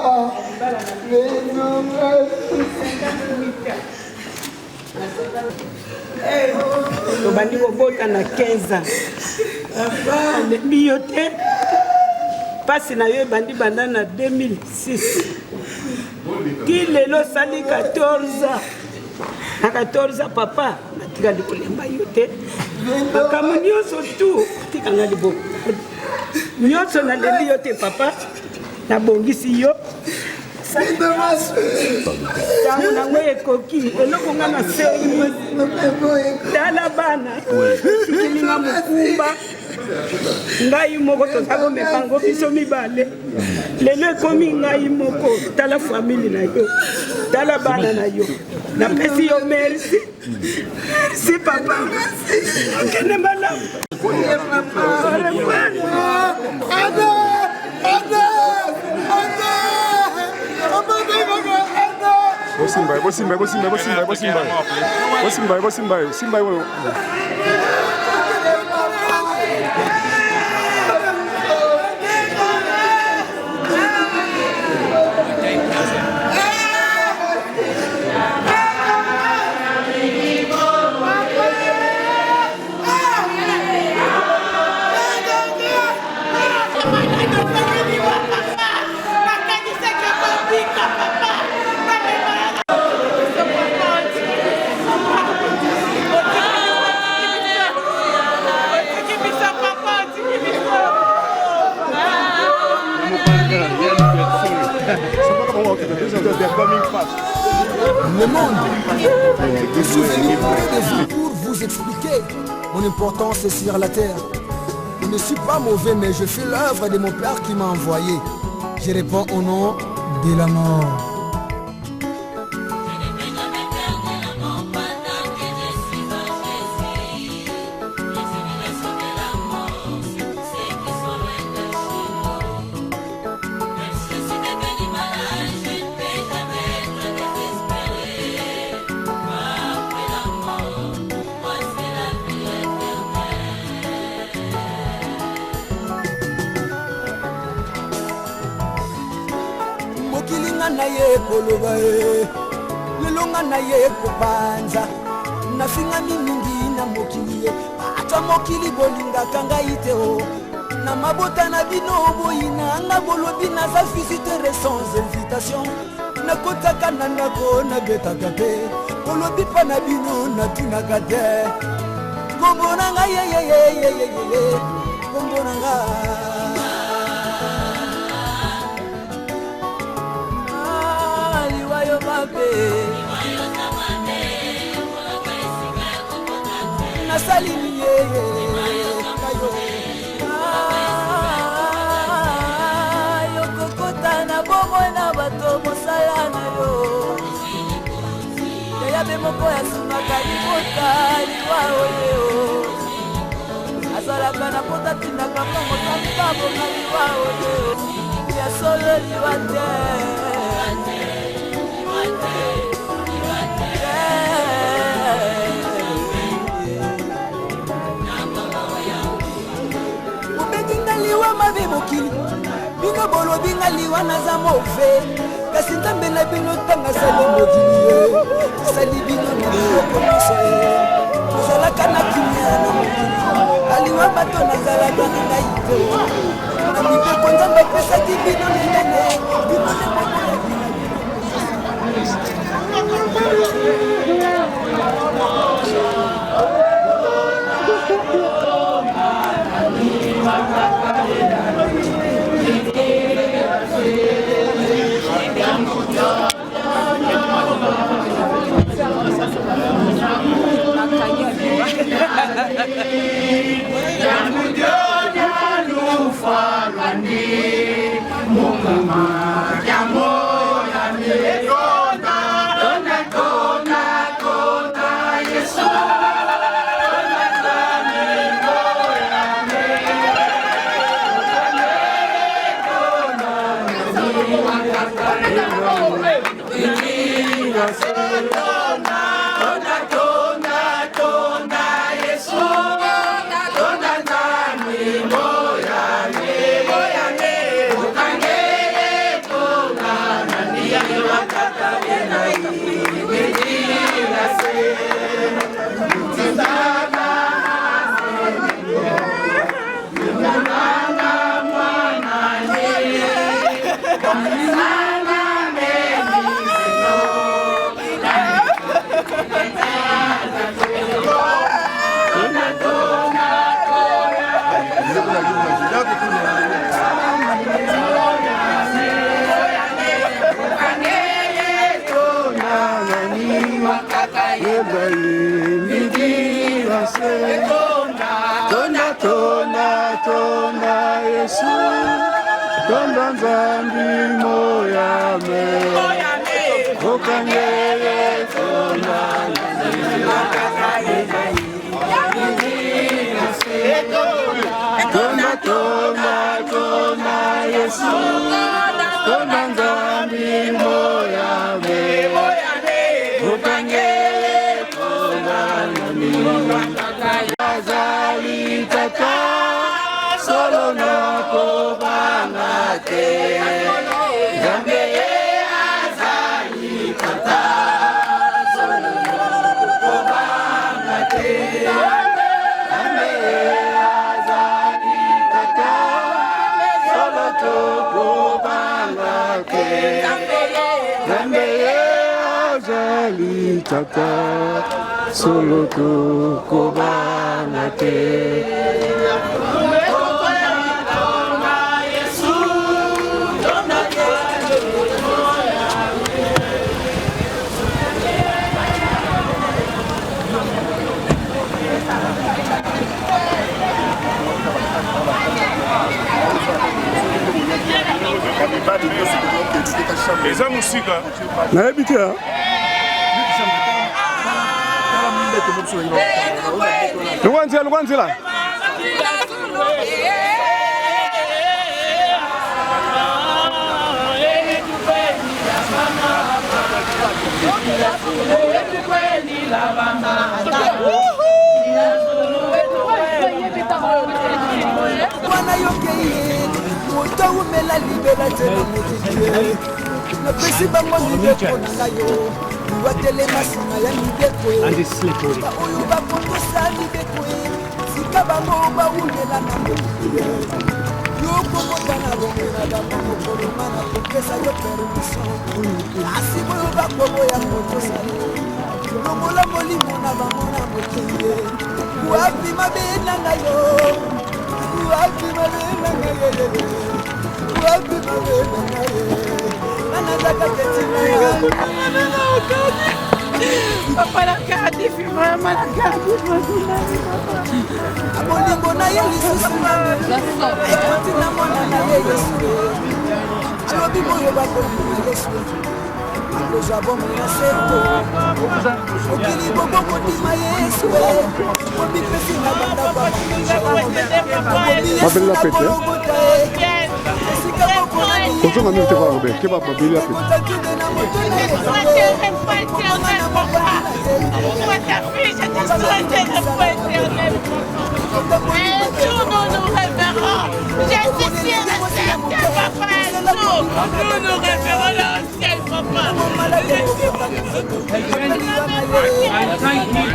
tobandi kobota na 15 alembi yo te mpasi na yo ebandi banda na 2006 ti lelo osali 14 na 14 papa natikali kolemba yo te makambo nyonso tu tikanga liboko nyonso nalembi yo te papa nabongisi yo ntango nango ekoki eloko nga nasengi tala bana sikilinga mokumba ngai moko toza komepango biso mibale lelo ekomi ngai moko tala famili na yo tala bana na yo napesi yo merci merci papa okende malamu Simba. Le monde est souvenu près de vous pour vous expliquer mon importance sur la terre. Je ne suis pas mauvais, mais je fais l'œuvre de mon Père qui m'a envoyé. Je réponds au nom de la mort. Lelonga na ye kopanza nafinga mingi na mokili ata mokili bolingaka ngai te o na mabota na bino boyina nga bolobi naza visitere sans invitation nakotaka na ndako nabetaka te bolobi mpa na bino natunaka te kombo na ngai yeyeyeyeyeye kombo na ngai nasalimi yokokota na bomoi na bato mosala na yo yayabe moko yasungaka libota liwa oyo azalaka na pota tindaka mpongo tambabonga liwa oyo ya solo liwa te liwa mabe mokili bino bolobinga liwa naza move kasi nzambe na bino ntanga asali mokili ye asali bino na biloko nyonso ye ozalaka na kimia na mokili aliwa bato nazalaka na ngai te na mibeko nzambe apesaki bino minene bino Solo tu kobangate. eza musika nayebi te lukwa nzela Wana yokeye moto umela libela tena mutike na pesi bango libeko na ngayo watele masina ya libeko oyo bakokosa libeko sika bango baulela na mutike yokokota na bongela bango koroma na kopesa yo permission asi boyo bakoboya kotosale longola molimo na bango na mokeye wapi mabe na ngayo wapi mabena ngaye wapi mabena ngaye anataka ketina papa la kadi mama la kadi abolingo na ye lisusu ekotina mwana na ye yesu alobi boyo bakolinga yesu akoza bomo na sento okili bongo kodima yesu obipesi na banda babeli pete kozonga mimi te kwa ke ba babeli pete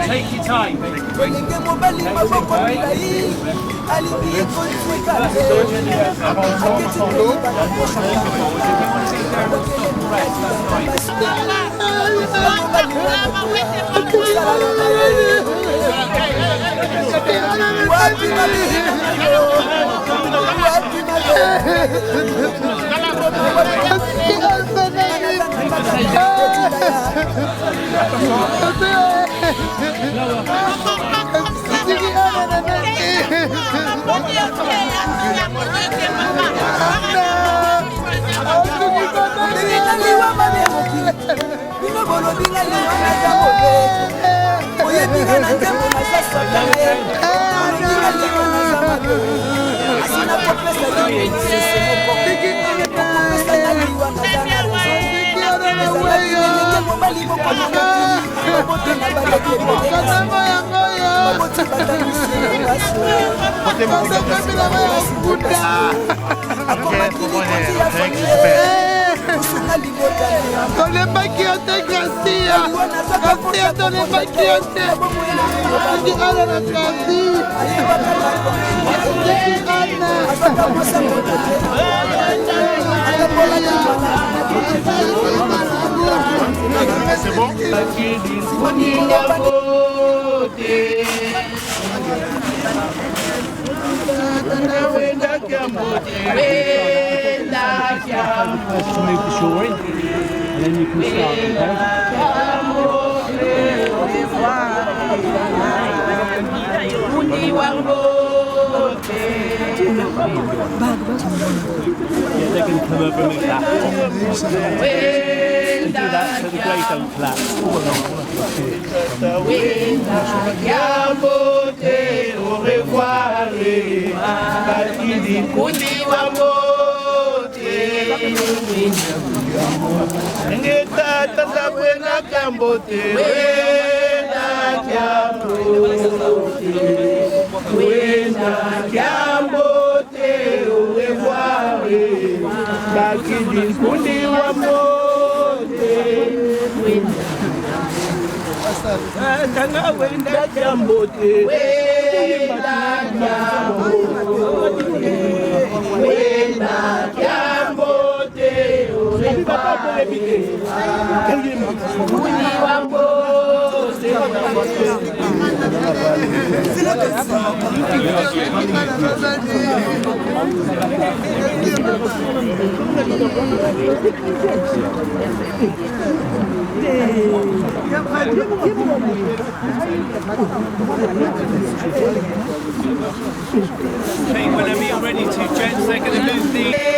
Take your time. C'est bon? Yeah, they can come over and make that. And do that so the grey don't collapse. Au revoir, Okay, whenever you're ready to, gents, they're going to move the...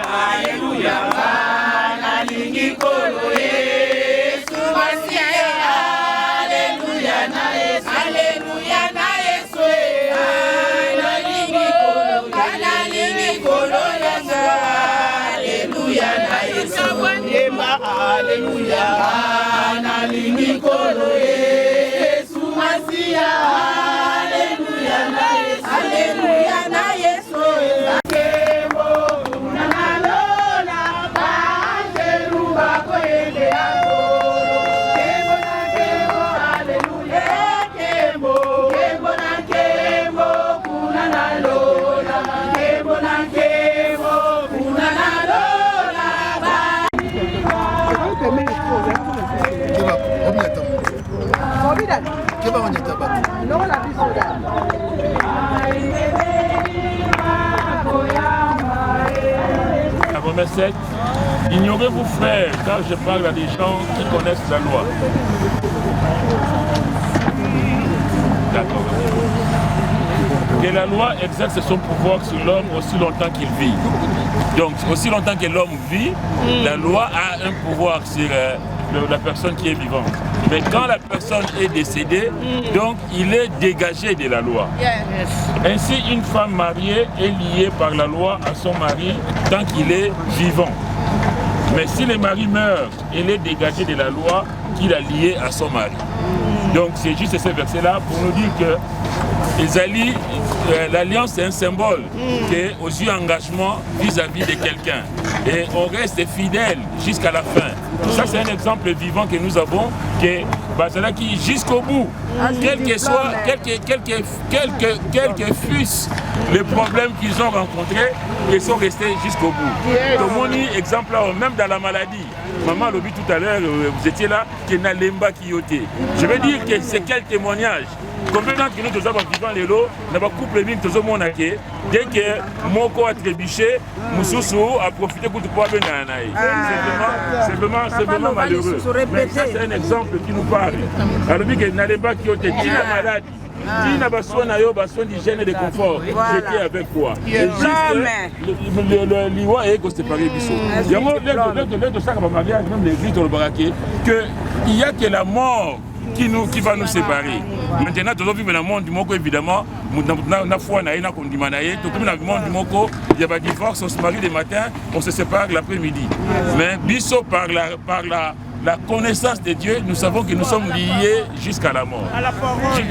Alléluia. Alléluia. Nalingi kolo Yesu Masia. Alléluia na Yesu. Alléluia na Yesu. Kemo kunanalola bangeru bakoyende akolo. Kemo na kemo. Alléluia. Kemo kemo na kemo kunanalola. Kemo na kemo kunanalola. La promesse 7, ignorez-vous frères, car je parle à des gens qui connaissent la loi. D'accord. Que la loi exerce son pouvoir sur l'homme aussi longtemps qu'il vit. Donc, aussi longtemps que l'homme vit, la loi a un pouvoir sur la personne qui est vivante. Mais quand la personne est décédée, donc il est dégagé de la loi. Ainsi, une femme mariée est liée par la loi à son mari tant qu'il est vivant. Mais si le mari meurt, elle est dégagée de la loi qu'il a liée à son mari. Donc c'est juste ce verset-là pour nous dire que l'alliance est un symbole aux yeux engagement vis-à-vis de quelqu'un. Et on reste fidèle jusqu'à la fin. Ça c'est un exemple vivant que nous avons, que Bazalaki jusqu'au bout, quel que soit, quels que fussent les problèmes qu'ils ont rencontrés, ils sont restés jusqu'au bout. Tomoni, exemple là, même dans la maladie. Maman l'a dit tout à l'heure, vous étiez là, qui n'a lemba qui yoté. Je veux dire que c'est quel témoignage. Combien d'entre nous avons vivant les lots, nous avons couplé mine tous au monde dès que Moko a trébuché, Moussoussou a profité pour pouvoir venir à c'est vraiment malheureux. Mais ça c'est un exemple qui nous parle. Alors que Nalemba qui yoté, qui est malade. Qui n'a pas besoin d'hygiène et de confort, j'étais avec toi. Le liwa est que c'est pareil. Il y a de ça comme mariage, même l'église dans le baraquet, qu'il n'y a que la mort qui va nous séparer. Maintenant, nous vivons dans le monde du Moko, évidemment, nous avons foi, nous avons dans le monde du Moko, il y a un divorce, on se marie le matin, on se sépare l'après-midi. Mais biso par la connaissance de Dieu, nous savons que nous sommes liés jusqu'à la mort.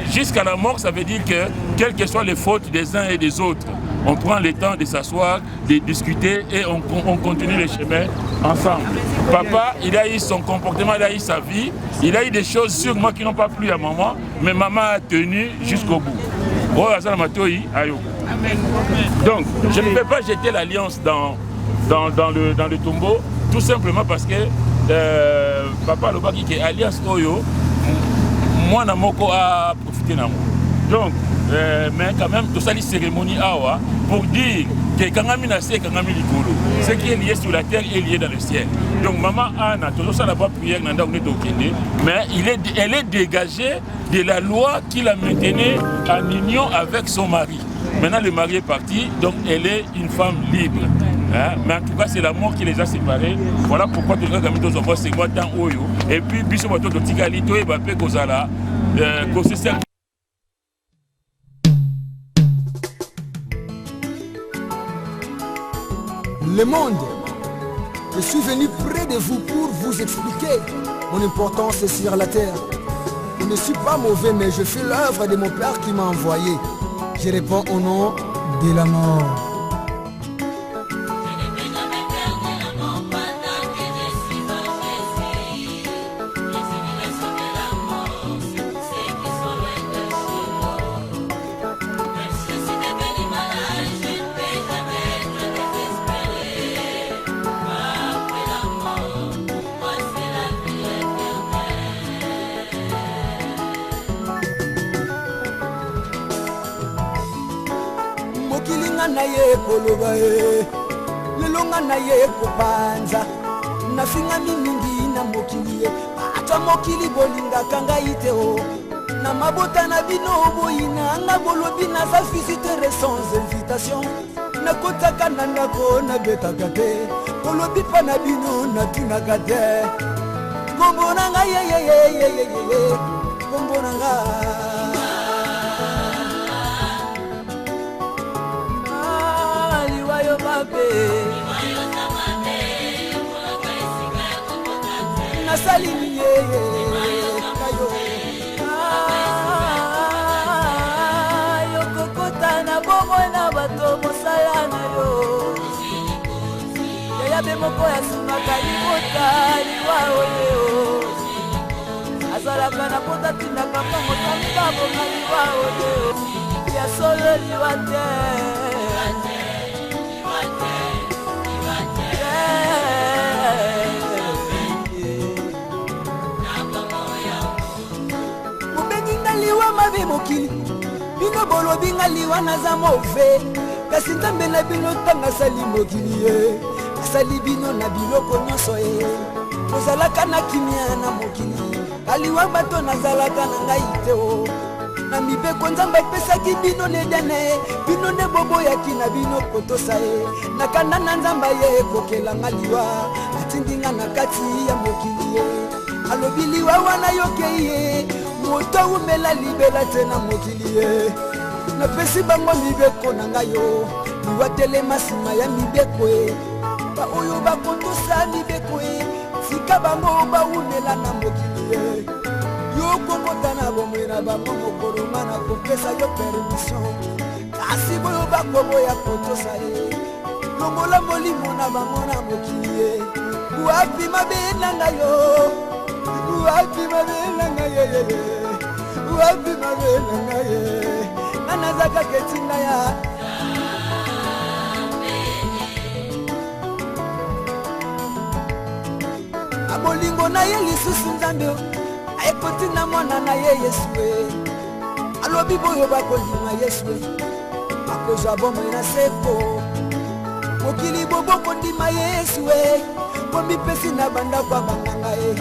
Jusqu'à la mort, ça veut dire que, quelles que soient les fautes des uns et des autres, on prend le temps de s'asseoir, de discuter et on continue le chemin ensemble. Papa, il a eu son comportement, il a eu sa vie, il a eu des choses sûrement qui n'ont pas plu à maman, mais maman a tenu jusqu'au bout. Donc, je ne peux pas jeter l'alliance dans le tombeau, tout simplement parce que papa le baki que alliance oyo moi na moko a profité na moi. Donc mais quand même tout ça les cérémonies awa pour dire que kangami na se kangami likolo, ce qui est lié sur la terre est lié dans le ciel. Donc maman Anna tout ça la pas prière nanda on est au Kenya, mais elle est dégagée de la loi qui la maintenait en union avec son mari. Maintenant le mari est parti, donc elle est une femme libre. Mais en tout cas, c'est la mort qui les a séparés. Voilà pourquoi tous les gamins ont c'est moi dans Oyo. Et puis, Bissot Bato de Tigalito et Bappé Kozala, Le monde, je suis venu près de vous pour vous expliquer mon importance sur la terre. Je ne suis pas mauvais, mais je fais l'œuvre de mon Père qui m'a envoyé. Je réponds au nom de la mort. Na ye koloba e lelonga na ye kopanza nafinga mingi na mokili ye ata mokili bolinga kanga ite o na mabota na bino boyina nga bolobi na za visiter sans invitation na kotaka na ndako na betaka te kolobi pa na bino na tunaka te kombo na nga ye kombo na nga nasalini ye kayo yokokota na bongo na bato mosala na yo yaya be moko yasungaka libota liwa oyo azalaka na pota tindaka mbango tambabonga liwa oyo ya solo liwa te mobenginga liwa mabe mokili bino bolobinga liwa naza move kasi nzambe na bino ntanga asali mokili ye asali bino na biloko nyonso ye ozalaka na kimia na mokili aliwa bato nazalaka na ngai te o na mibeko nzambe apesaki bino nedene bino nde boboyaki na bino kotosa ye nakanda na nzambe ye ekokelanga liwa atindinga na kati ya mokili ye alobi liwa wana yokei ye moto umela libela te na mokili ye napesi bango mibeko na ngai yo liwa telema nsima ya mibeko ye baoyo bakotosa mibeko ye sika bango baumela na mokili ye yokokota na bomoi na bango mokoloma na kopesa yo permission kasi boyo bakoboya kotosa ye longola molimo na bango na mokili ye wapi mabe na ngai yo wapi mabe na ngai ye wapi mabe na ngai ye nanazaka ketinga ya abolingo na ye lisusu nzambe ayekotinda mwana na ye yesu alobi boyo bakondima yesu akozwa bomoi na seko mokili bobokondima yesu bomipesi na bandako ya banganga ye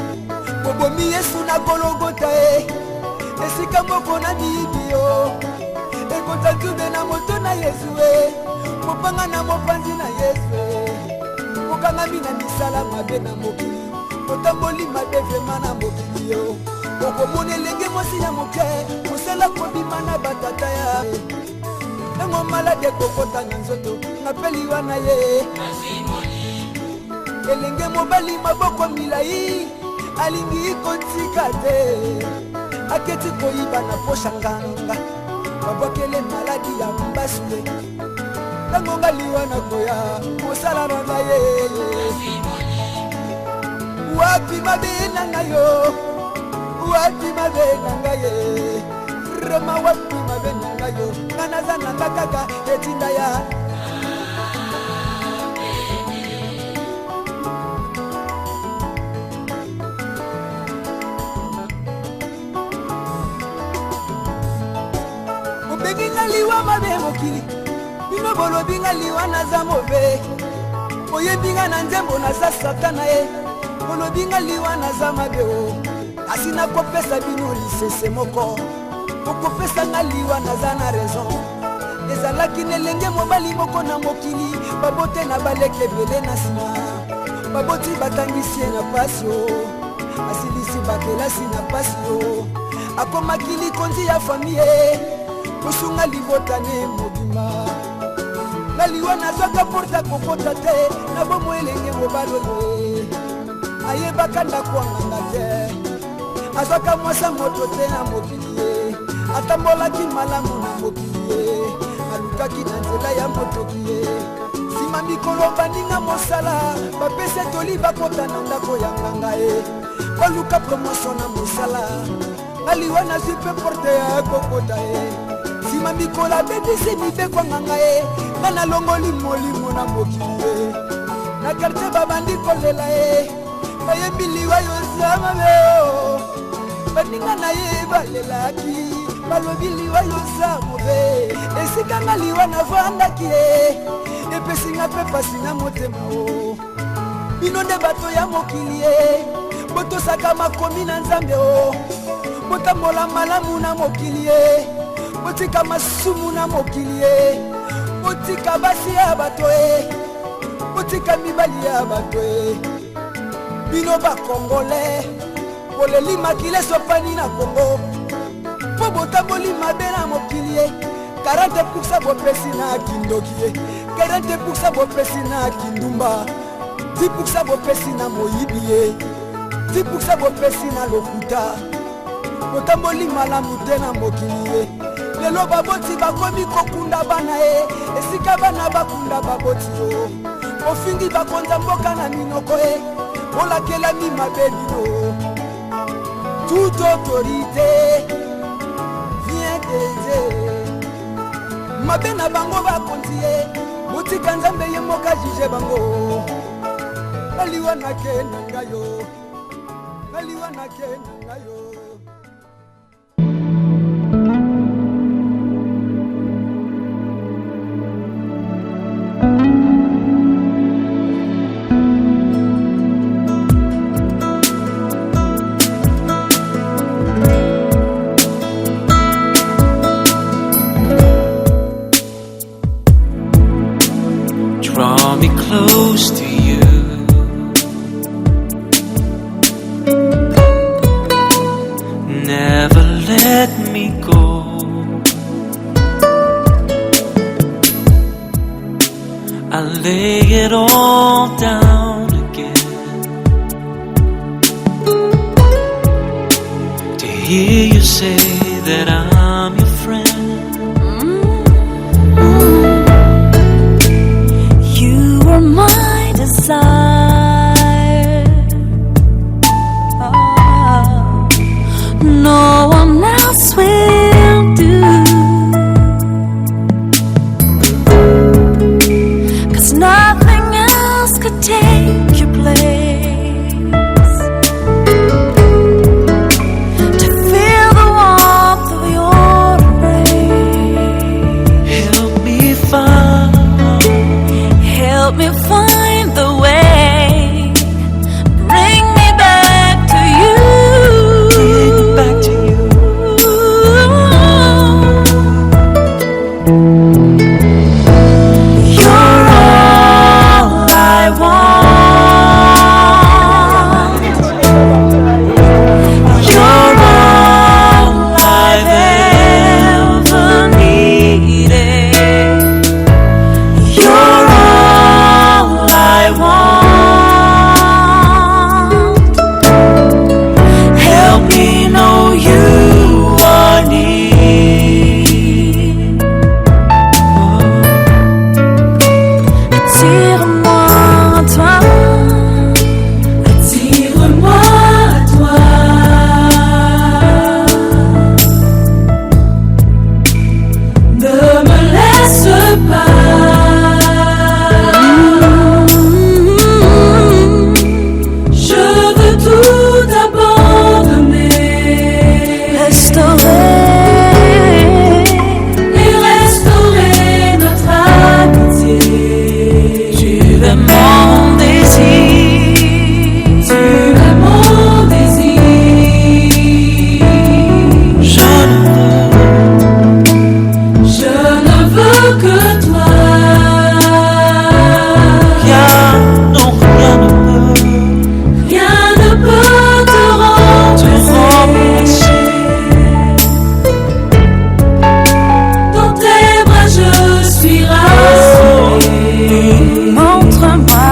bobomi yesu na gologota ye esika moko na miyibi yo ekota nzube na moto na yesu mopanga na mopanzi na yesu okangami na misala mabe na mokili otamboli mabe vrema na mokili yo okomona elenge mwasi ya moke mosala kobima na batata ya ntango malade kokota na nzoto ngapeli wana ye elenge mobali maboko milai alingi kotika te aketi koyiba na posha nganga babwakele maladi ya mbasule ntango ngaliwa na koya mosala na ngai ye wapi mabe na ngai yo wapi mabe na ngai ye rema wapi mabe na ngai yo nganaza na nga kaka etinda ya obenginga liwa mabe mokili bino bolobinga liwa naza move oyebinga na nzembo naza satana ye olobinga liwa naza mabe o kasi nakopesa bino lisese moko okopesa nga liwa naza na raison ezalaki nelenge mobali moko na mokili babote na baleke ebele na nsima baboti batangisi ye na pasi o asilisi bakelasi na pasi o akomaki likonzi ya famille kosunga libotane mobima na liwa nazwaka porta kokota te na bomo elenge mobali oyo ayebaka ndako anganga te azwaka mwasa moto te na mokili ye atambolaki malamu na mokili ye alukaki na nzela ya motoki ye nsima mikolo baninga mosala bapesa etoli bakota na ndako ya nganga ye baluka promotion na mosala aliwa nazwi mpe porte ya kokota ye nsima mikolo abebisi mibeko nganga ye nga nalongoli molimo na mokili ye na kartie babandi kolela ye bayembi liwa yoza mabe o baninga na ye balelaki balobi liwa yoza mobe esika nga liwa navandaki ye epesinga mpe pasi na motema o bino nde bato ya mokili ye botosaka makomi na nzambe o botambola malamu na mokili ye botika masumu na mokili ye botika basi ya bato ye botika mibali ya bato ye bino bakongole boleli makili esopani na kongo mpo botamboli mabe na mokili ye 40% bopesi na kindoki ye 40% bopesi na kindumba 10% bopesi na moyibi ye tipukisa bopesi na lokuta botamboli malamu te na mokili ye lelo baboti bakomi kokunda bana ye esika bana bakunda baboti yo ofingi bakonza mboka na minoko ye olakelami mabelino toute autorité vient des mabe na bango bakonzi ye botika nzambe ye moka jije bango aliwa nake na ngayo aliwa nake na ngayo. Draw me close to you. Never let me go. I lay it all down again to hear you say that I'm your friend. You were my desire. No one else will do. 'Cause nothing else could take your place. To feel the warmth of your embrace. Help me find the way. Bring me back to you. Back to you. You're all I want. You're all I've ever needed. You're all I want. Help me know you are near. Attire-moi à toi. Attire-moi à toi. Ne me laisse pas. Je veux tout abandonner. Et restaurer notre amitié. Tu es mon désir. Tu es mon désir. Je ne veux que toi. Rien ne peut te remplacer. Dans tes bras je suis rassurée. Montre-moi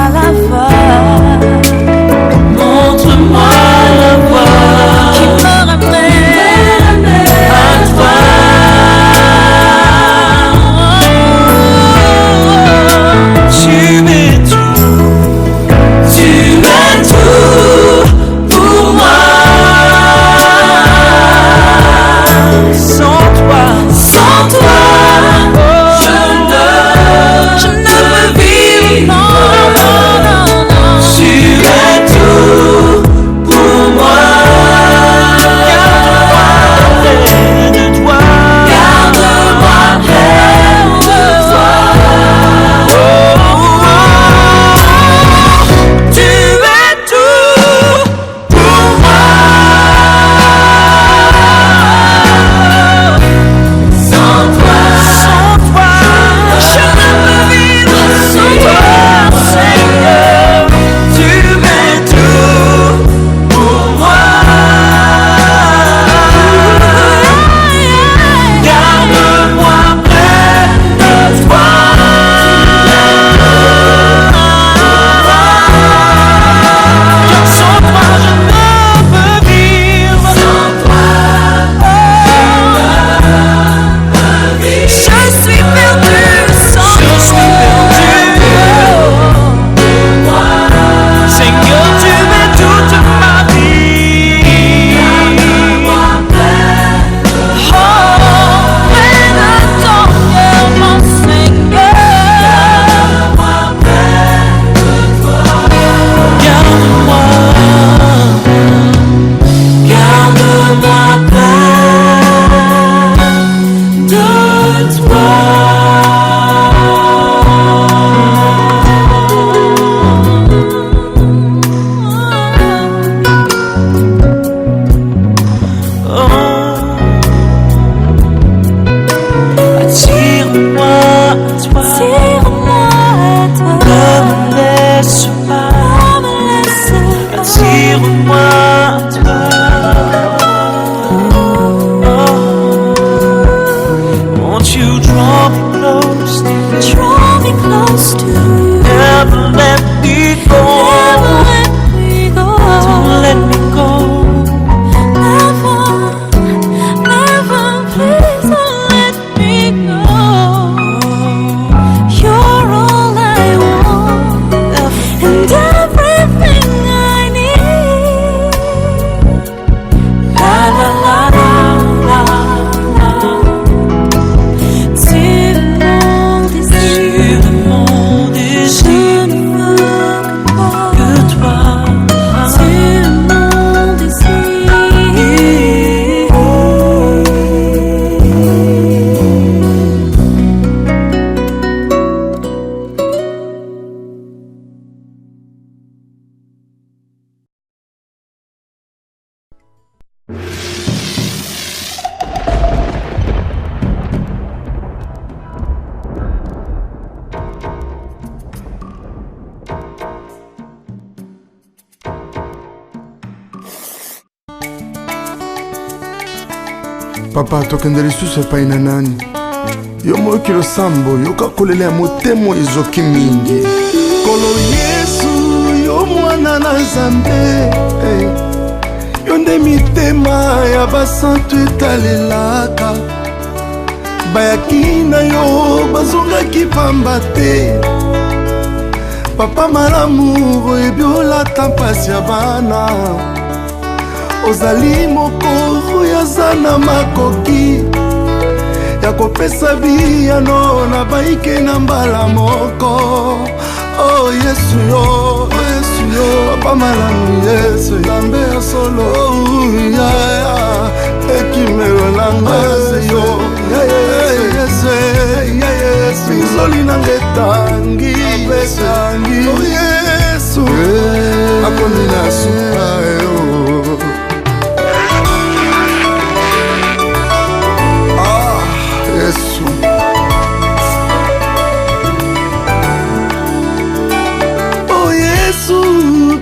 Never let me go. Don't let me go. Never, please don't let me go. You're all I want, and everything I need. La la la la la la. Si le monde ici, je ne veux que toi. Si le monde ici. Papa tokende lisusu epai na nani yo moyoki losambo yoka kolela ya motemo ezoki mingi kolo Yesu yo mwana na Nzambe yo nde mitema ya basantu etalelaka bayaki na yo bazongaki pamba te papa malamu oyebi olata mpasi ya bana ozali moko yaza na makoki ya kopesa biyano na baike na mbala moko oh Yesu yo papa malamu Yesu Nzambe ya solo ekimelo na ngase yo Yesu bizoli na ngetangi oh Yesu akoni na supa yo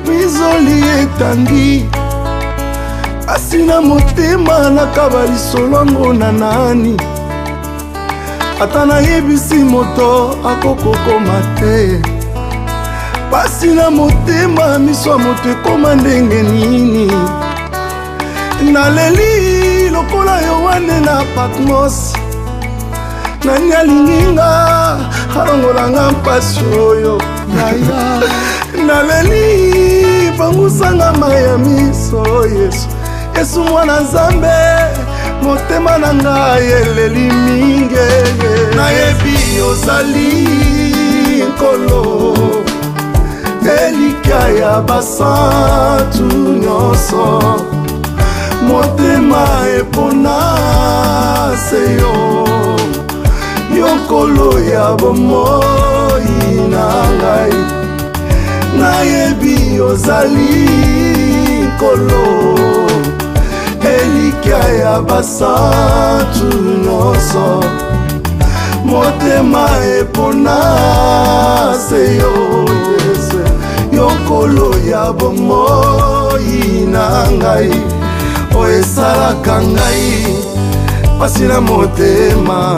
bizoli etangi asina motema nakaba lisolo ngo na nani ata nayebisi moto akokokoma te pasi na motema miso ya moto ekoma ndenge nini naleli lokola Yohane na Patmos nani alinginga alongolanga mpasi oyo naleli pangusanga maya miso Yesu mwana Nzambe motema na ngai eleli mingi nayebi ozali nkolo elika ya basantu nyonso motema epona se yo nkolo ya bomoi na ngai nayebi ozali nkolo elika ya basantu nyonso motema epona se yo nkolo ya bomoi na ngai oyo esalaka ngai pasi na motema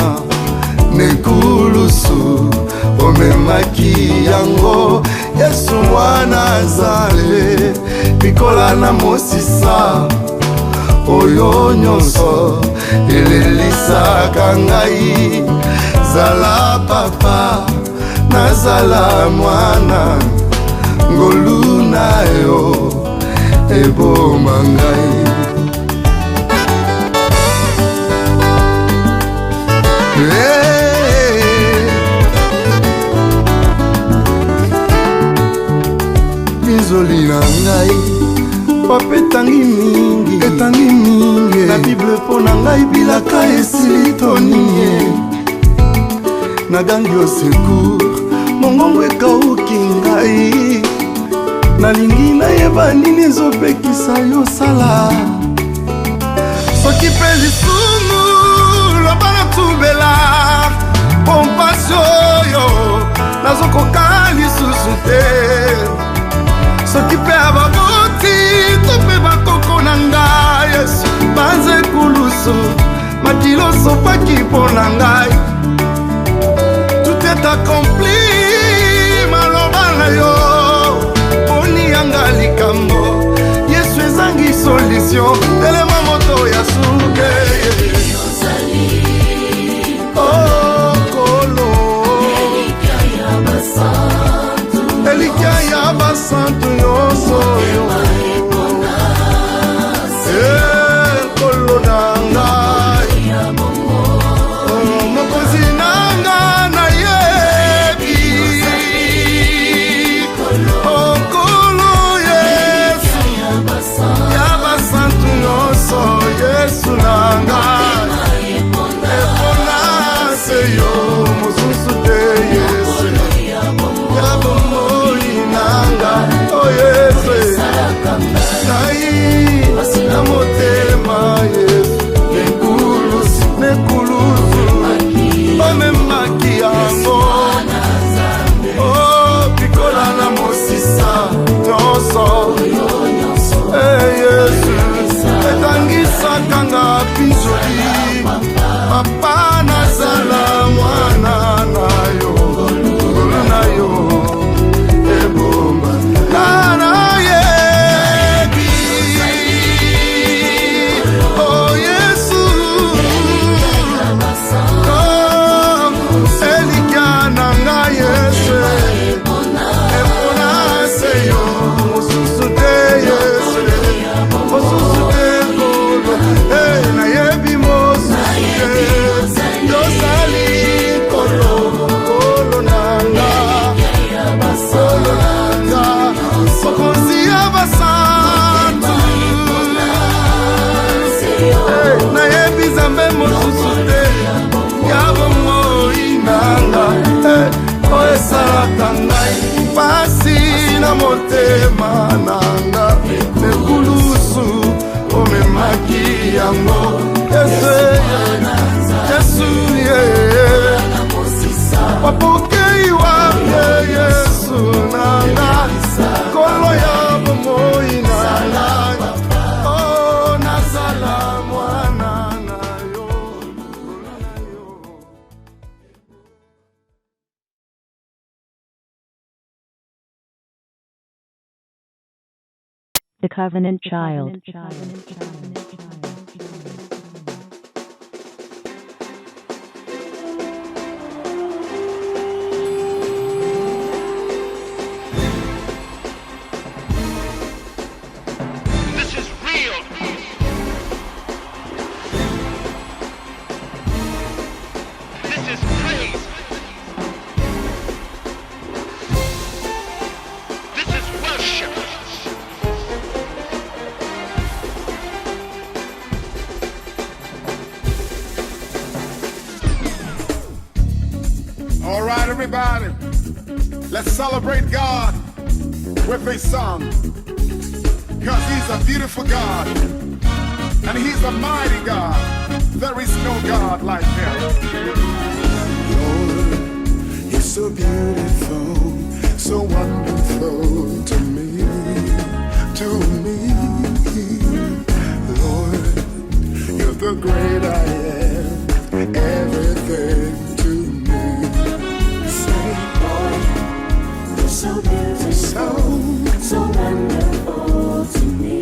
nekulusu omemaki yango Yesu mwana Nzambe bikola na mosisa oyo nyonso elelisaka ngai zala papa nazala mwana ngolu na yo eboma ngai bizoli na ngai papa etangi mingi na bible mpo na ngai bilaka esili toninye nagangi osecour mongongo ekauki ngai nalingi nayeba nini ezopekisa yo sala soki mpe lisumu loba natubela pompasi oyo nazokoka lisusu te soki mpe ababoti to mpe bakoko na ngai Yesu banze kuluso makilo sopaki mpo na ngai tout est accompli motema nanga nekulusu omemaki yango Yesu wapokei wake Yesu nanga kolo ya bomoi nanga oh nazala mwana na yo. The Covenant Child. All right, everybody, let's celebrate God with a song, because He's a beautiful God, and He's a mighty God. There is no God like Him. Lord, you're so beautiful, so wonderful to me, Lord, you're the great I am, everything to me. Say, Lord, you're so beautiful, so wonderful to me,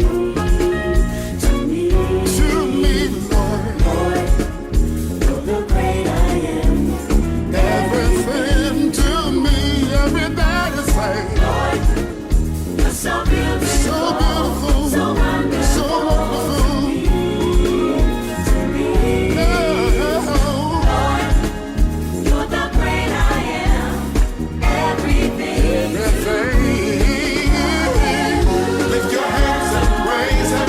Lord, you're the great I am, everything to me. Everybody say, Lord, you're so beautiful, so wonderful, so wonderful to me. Lord, you're the great I am, everything. Lift your hands and praise Him.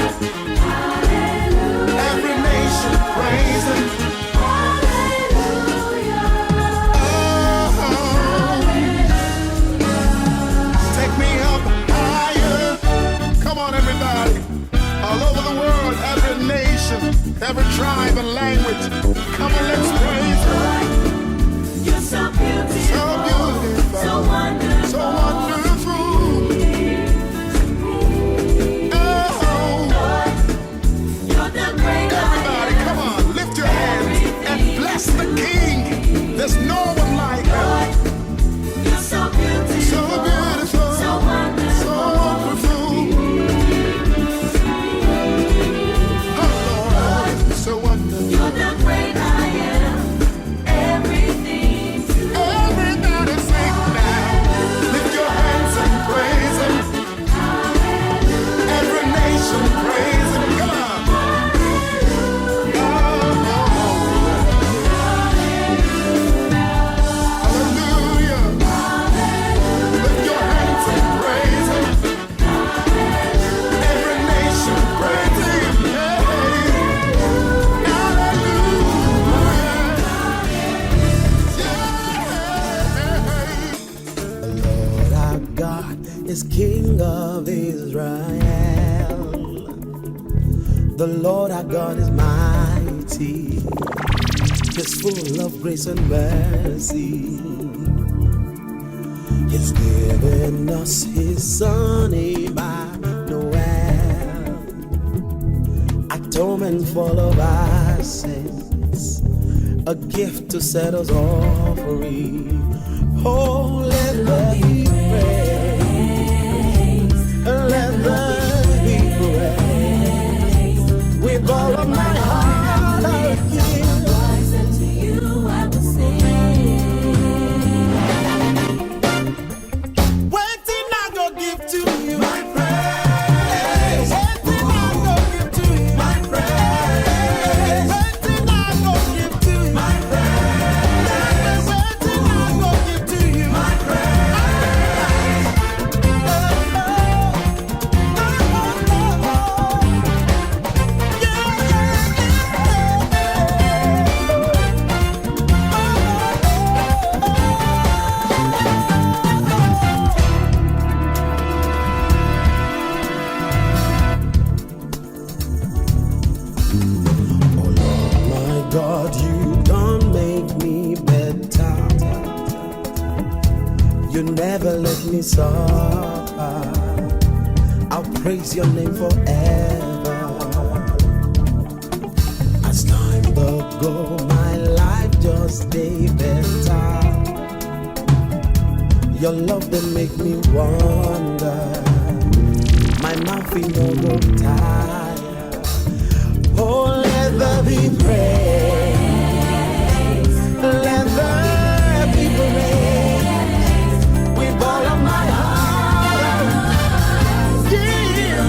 Hallelujah. Every nation praise Him. Take me up higher. Come on, everybody. All over the world, every nation, every tribe and language. Come on, let's praise Him. You're so beautiful, so wonderful, so wonderful. Lord, you're the great everybody, come on, lift your hands and bless the King. There's no one like Him. You're so beautiful, so beautiful, so wonderful, so wonderful. Oh Lord, so wonderful. You're the great I am, everything to me. Everybody sing now. Lift your hands and praise Him. Every nation praise Him. Come on. Hallelujah. Lift your hands and praise Him. Every nation praise Him. The Lord our God is King of Israel. The Lord our God is mighty, He's full of grace and mercy. He's given us His Son Emmanuel, atonement for all of our sins, a gift to set us all free. Oh, let there be praise, let there be praise. With all of my heart I'll give. To you I will sing. Waiting I go give to you my praise. Waiting I go give to you my praise. Waiting I go give to you my praise. Waiting I go give to you my praise. me suffer, I'll praise your name forever. As time go, my life just stay better. Your love they make me wonder. My mouth ain't no go tired. Oh, let there be praise. Let there be praise. With all of my heart, give you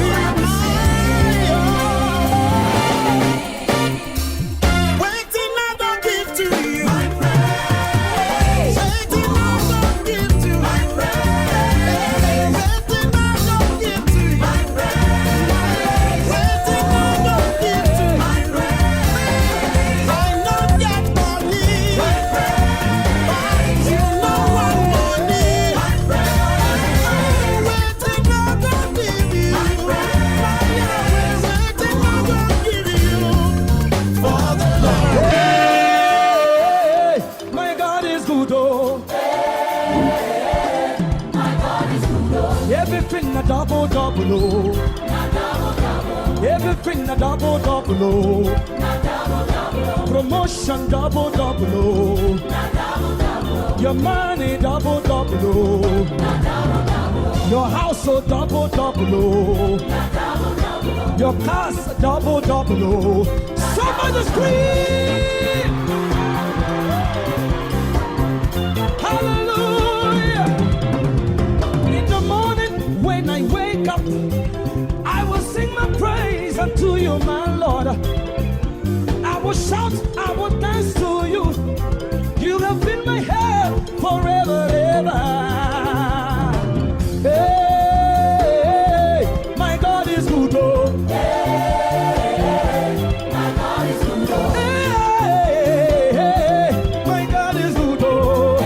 waiting I don't give to you. My praise. Waiting I don't give to you. My praise. Waiting I don't give to you. My praise. Waiting I don't give to you. My praise. I know get money. My praise. But you know what money. My praise. Waiting I don't give you. My praise. Waiting I don't give you. For the Lord. Hey, my God is good, oh. My God is good, oh. Everything a double, double, oh. Everything a double, double, oh. Promotion double, double, oh. Your money double, double, oh. Your household double, double, oh. Your cars double, double, oh. Somebody scream! Hallelujah! In the morning when I wake up, I will sing my praise unto you, my Lord. I will shout, I will dance to you. You have been my help forever, ever. Hey, my God is good, oh. My God is good, oh. Hey, my God is good, oh.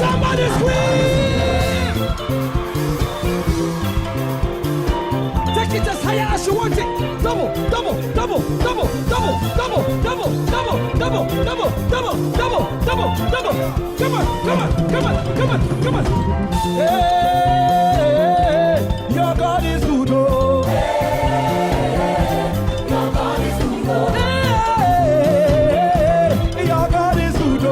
Somebody scream! Take it as higher as you want it. Double, double, double, double, double, double, double, double, double, double, double, double, double, double. Come on, come on, come on, come on, come on. Hey, your God is good, oh. Your God is good, oh. Hey, your God is good, oh.